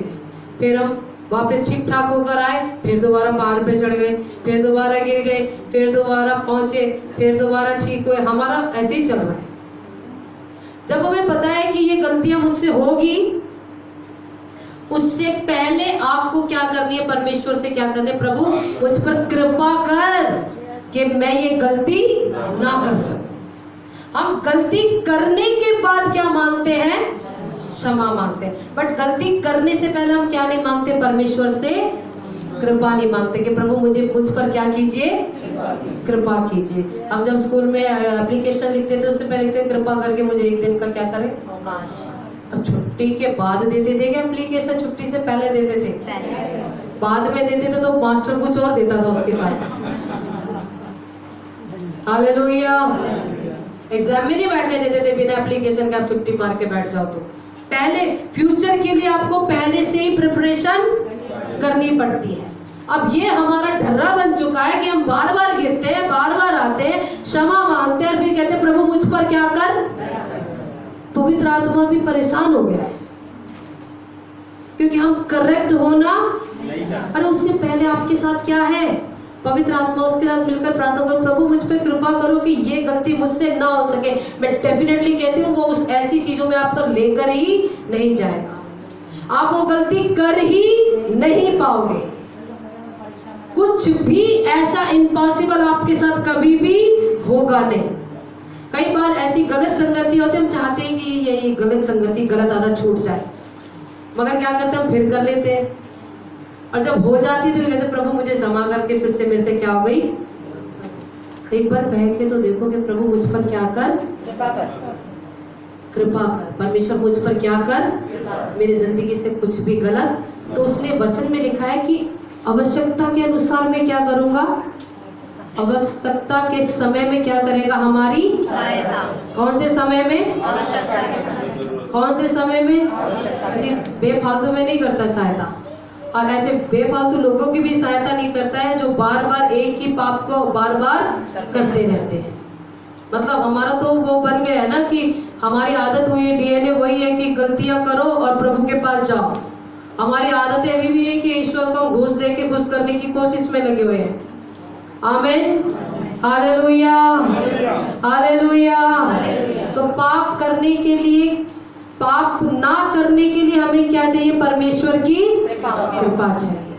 फिर हम वापस ठीक ठाक होकर आए, फिर दोबारा पहाड़ पे चढ़ गए, फिर दोबारा गिर गए, फिर दोबारा पहुंचे, फिर दोबारा ठीक हुए। हमारा ऐसे ही चल रहा है। जब हमें पता है कि ये गलतियां मुझसे होगी, उससे पहले आपको क्या करनी है? परमेश्वर से क्या करनी है? प्रभु मुझ पर कृपा कर कि मैं ये गलती ना कर सकूं। हम गलती करने के बाद क्या मांगते हैं? क्षमा मांगते हैं। बट गलती करने से पहले हम क्या नहीं मांगते? परमेश्वर से कृपा नहीं मांगते कि प्रभु मुझ पर क्या कीजिए? कृपा कीजिए। हम जब स्कूल में एप्लीकेशन लिखते थे उससे पहले लिखते कृपा करके मुझे एक दिन का क्या करें? अब छुट्टी के बाद देते थे क्या एप्लीकेशन? छुट्टी से पहले देते थे? बाद में देते थे तो मास्टर कुछ और देता था उसके साथ। हालेलुया। एग्जाम में नहीं बैठने देते थे बिना एप्लीकेशन का, 50 मार के बैठ जाओ। तो पहले फ्यूचर के लिए आपको पहले से ही प्रिपरेशन करनी पड़ती है। अब ये हमारा ढर्रा बन चुका है कि हम बार बार गिरते हैं, बार बार आते हैं, क्षमा मांगते हैं और फिर कहते हैं प्रभु मुझ पर क्या कर? पवित्र आत्मा भी परेशान हो गया है क्योंकि हम करेक्ट होना, और उससे पहले आपके साथ क्या है? पवित्र आत्मा उसके साथ मिलकर प्रार्थना करो, प्रभु मुझ पे कृपा करो कि ये गलती मुझसे ना हो सके। मैं डेफिनेटली कहती हूँ वो उस ऐसी चीजों में आपको लेकर ही नहीं जाएगा, आप वो गलती कर ही नहीं पाओगे। कुछ भी ऐसा इम्पॉसिबल आपके साथ कभी भी होगा नहीं। कई बार ऐसी गलत संगति होती है, हम चाहते हैं कि ये गलत संगति, गलत आदत छूट जाए, मगर क्या करते हैं हम फिर कर लेते हैं, और जब हो जाती है तो कहते प्रभु मुझे क्षमा करके फिर से मेरे से क्या हो गई। एक बार कह के तो देखो कि प्रभु मुझ पर क्या कर, कृपा कर, कृपा कर। परमेश्वर मुझ पर क्या कर, मेरी जिंदगी से कुछ भी गलत। तो उसने वचन में लिखा है कि आवश्यकता के अनुसार मैं क्या करूंगा, आवश्यकता के समय में क्या करेगा, हमारी सहायता। कौन से समय में, आवश्यकता के समय। कौन से समय में, किसी बेफालतू में नहीं करता सहायता, और ऐसे बेफालतू लोगों की भी सहायता नहीं करता है जो बार बार एक ही पाप को बार बार करते रहते हैं। मतलब हमारा तो वो बन गया है ना कि हमारी आदत हुई है, डीएनए वही है कि गलतियां करो और प्रभु के पास जाओ। हमारी आदतें अभी भी है कि ईश्वर को हम घूस दे के खुश करने की कोशिश में लगे हुए हैं। आमीन, हालेलुया, हालेलुया। तो पाप करने के लिए, पाप ना करने के लिए हमें क्या चाहिए, परमेश्वर की कृपा चाहिए।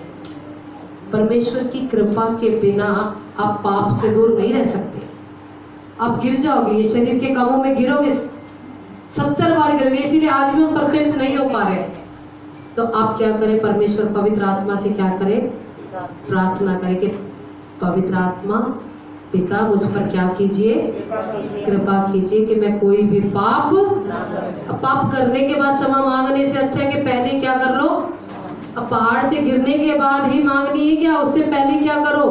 परमेश्वर की कृपा के बिना आप पाप से दूर नहीं रह सकते। आप गिर जाओगे, ये शरीर के कामों में गिरोगे, 70 बार गिरोगे। इसीलिए आज भी हम परफेक्ट नहीं हो पा रहे। तो आप क्या करें, परमेश्वर पवित्र आत्मा से क्या करें, प्रार्थना करें कि पवित्र आत्मा पिता मुझ पर क्या कीजिए, कृपा कीजिए कि मैं कोई भी पाप करने के बाद क्षमा मांगने से अच्छा है कि पहले क्या कर लो। अब पहाड़ से गिरने के बाद ही मांगनी है क्या, उससे पहले क्या करो,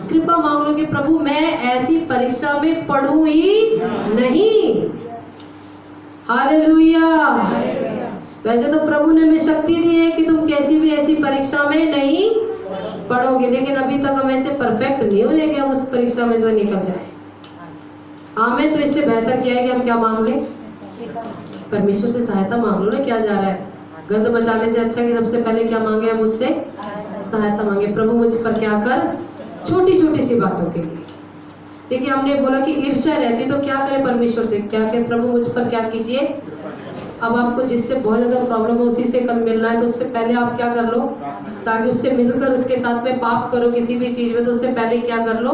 कृपा मांग लो कि प्रभु मैं ऐसी परीक्षा में पढ़ूं ही नहीं। हालेलुया। वैसे तो प्रभु ने हमें शक्ति दी है कि तुम कैसी भी ऐसी परीक्षा में नहीं पढ़ोगे, लेकिन अभी तक हम ऐसे परफेक्ट नहीं हुए कि हम उस परीक्षा में से निकल जाएं। आमीन। तो इससे बेहतर क्या है कि हम क्या मांग लें, परमेश्वर से सहायता मांग लो ना। क्या जा रहा है, गंद बचाने से अच्छा कि सबसे पहले क्या मांगे, हम उससे सहायता मांगे। प्रभु मुझ पर क्या कर, छोटी छोटी सी बातों के लिए। देखिए हमने बोला कि ईर्ष्या रहती तो क्या करें, परमेश्वर से क्या करें, प्रभु मुझ पर क्या कीजिए। अब आपको जिससे बहुत ज्यादा प्रॉब्लम है उसी से कल मिलना है, तो उससे पहले आप क्या कर लो, ताकि उससे मिलकर उसके साथ में पाप करो किसी भी चीज में, तो उससे पहले क्या कर लो,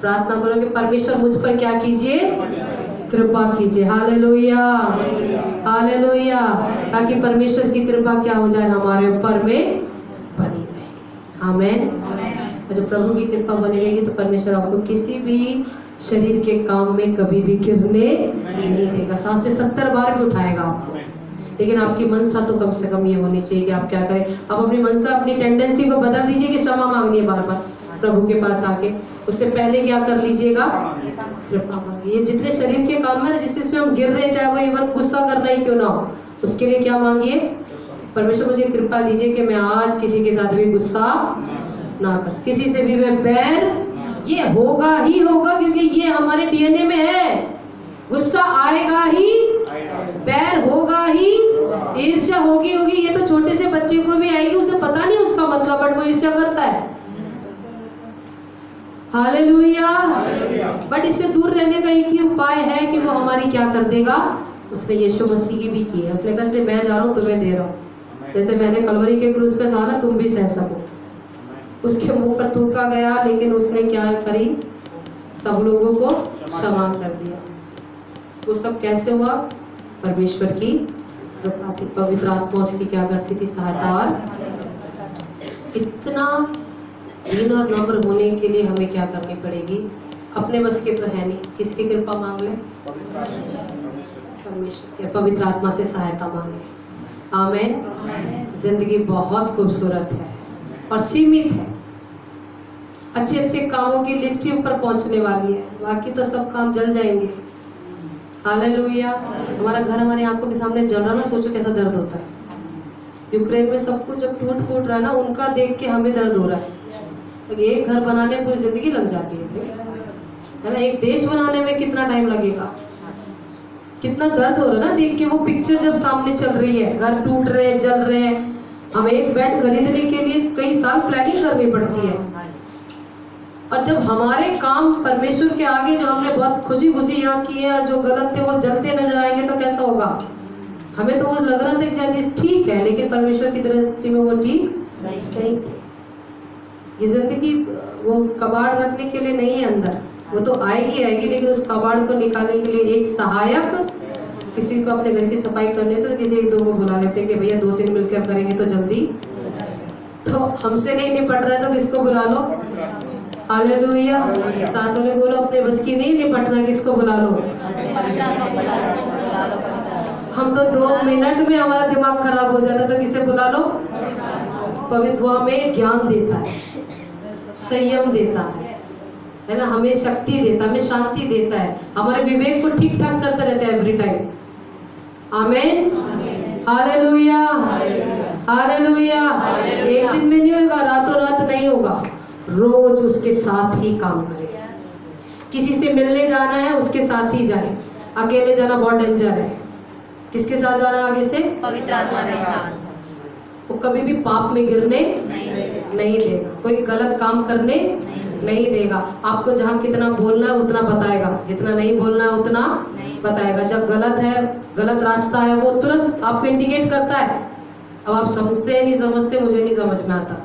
प्रार्थना करो कि परमेश्वर मुझ पर क्या कीजिए, कृपा कीजिए। Hallelujah, hallelujah. ताकि परमेश्वर की कृपा क्या हो जाए, हमारे ऊपर में बनी रहे। आमीन। जब प्रभु की कृपा बनी रहेगी तो परमेश्वर आपको किसी भी शरीर के काम में कभी भी गिरने नहीं देगा। 60 से 70 बार भी उठाएगा आपको, लेकिन आपकी मनसा तो कम से कम ये होनी चाहिए कि आप क्या करें, आप अपनी मनसा, अपनी टेंडेंसी को बदल दीजिए कि क्षमा मांगनी है बार बार प्रभु के पास आके। उससे पहले क्या कर लीजिएगा, कृपा मांगिए। जितने शरीर के काम है ना, जिस जिसमें हम गिर रहे, चाहे वो इवन गुस्सा करना ही क्यों ना हो, उसके लिए क्या मांगिए, परमेश्वर मुझे कृपा दीजिए कि मैं आज किसी के साथ भी गुस्सा ना कर, किसी से भी मैं बैर, ये होगा ही होगा क्योंकि ये हमारे डीएनए में है। गुस्सा आएगा ही, बैर होगा ही, ईर्ष्या होगी होगी। ये तो छोटे से बच्चे को भी आएगी, उसे पता नहीं उसका मतलब, बट वो ईर्ष्या करता है। हालेलुया। बट इससे दूर रहने का एक ही उपाय है कि वो हमारी क्या कर देगा, उसने यीशु मसीह की भी की है। उसने कहा मैं जा रहा हूँ तुम्हें दे रहा हूँ, जैसे मैंने कलवरी के क्रूस पे सहा तुम भी सह सको। उसके मुंह पर थूका गया, लेकिन उसने क्या करी, सब लोगों को क्षमा कर दिया। वो सब कैसे हुआ, परमेश्वर की कृपा थी। पवित्र आत्मा उसकी क्या करती थी, सहायता। और इतना दीन और नम्र होने के लिए हमें क्या करनी पड़ेगी, अपने बस के तो है नहीं, किसकी कृपा मांग लें, परमेश्वर के, पवित्र आत्मा से सहायता मांगे। आमीन। जिंदगी बहुत खूबसूरत है और सीमित है। अच्छे अच्छे कामों की लिस्ट ही ऊपर पहुंचने वाली है, बाकी तो सब काम जल जाएंगे। हालेलुया। हमारा घर हमारी आंखों के सामने जल रहा ना, सोचो कैसा दर्द होता है। यूक्रेन में सब कुछ जब टूट फूट रहा है ना, उनका देख के हमें दर्द हो रहा है। एक घर बनाने में पूरी जिंदगी लग जाती है ना। एक देश बनाने में कितना टाइम लगेगा, कितना दर्द हो रहा है ना देख के। वो पिक्चर जब सामने चल रही है, घर टूट रहे, जल रहे हैं, हमें एक बेड खरीदने के लिए कई साल प्लानिंग करनी पड़ती है। और जब हमारे काम परमेश्वर के आगे जो हमने बहुत खुशी खुशी यहाँ किए और जो गलत थे वो जलते नजर आएंगे तो कैसा होगा? हमें तो वो लग रहा था कि शायद ठीक है, लेकिन परमेश्वर की दृष्टि में वो ठीक नहीं थे। ये जिंदगी वो कबाड़ रखने के लिए नहीं है अंदर, वो तो आएगी आएगी, लेकिन उस कबाड़ को निकालने के लिए एक सहायक, किसी को अपने घर की सफाई करनी तो किसी एक दो को बुला लेते कि भैया 2-3 मिलकर करेंगे तो जल्दी, तो हमसे नहीं निपट रहा है तो किसको बुला लो? हालेलुया। साथ वाले बोलो अपने बस की नहीं निपट रहा, किसको बुला लो? हम तो 2 मिनट में हमारा दिमाग खराब हो जाता तो किसे बुला लो? पवित्र, वो हमें ज्ञान देता है, संयम देता है ना, हमें शक्ति देता है, हमें शांति देता है, हमारे विवेक को ठीक ठाक करता रहता है एवरी टाइम। आमीन, हालेलुया, हालेलुया। एक दिन में नहीं होगा, रातों रात नहीं होगा, रोज उसके साथ ही काम करें। किसी से मिलने जाना है उसके साथ ही जाए, अकेले जाना बहुत डेंजर है। किसके साथ जाना? आगे से पवित्र आत्मा के साथ। वो कभी भी पाप में गिरने नहीं देगा, कोई गलत काम करने नहीं देगा। आपको जहाँ कितना बोलना है उतना बताएगा, जितना नहीं बोलना है उतना बताएगा। जब गलत है, गलत रास्ता है, वो तुरंत आपको इंडिकेट करता है। अब आप समझते हैं नहीं समझते, मुझे नहीं समझ में आता,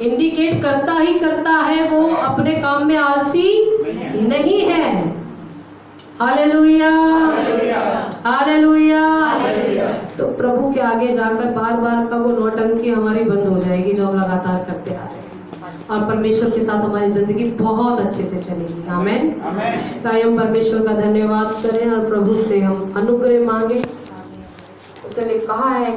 इंडिकेट करता ही करता है। वो अपने काम में आलसी नहीं है। Hallelujah, hallelujah. तो प्रभु के आगे जाकर बार बार का वो नौटंकी हमारी बंद हो जाएगी जो हम लगातार करते आ रहे हैं, और परमेश्वर के साथ हमारी जिंदगी बहुत अच्छे से चलेगी। आमीन। तो आइए हम परमेश्वर का धन्यवाद करें और प्रभु से हम अनुग्रह मांगे। उसने कहा है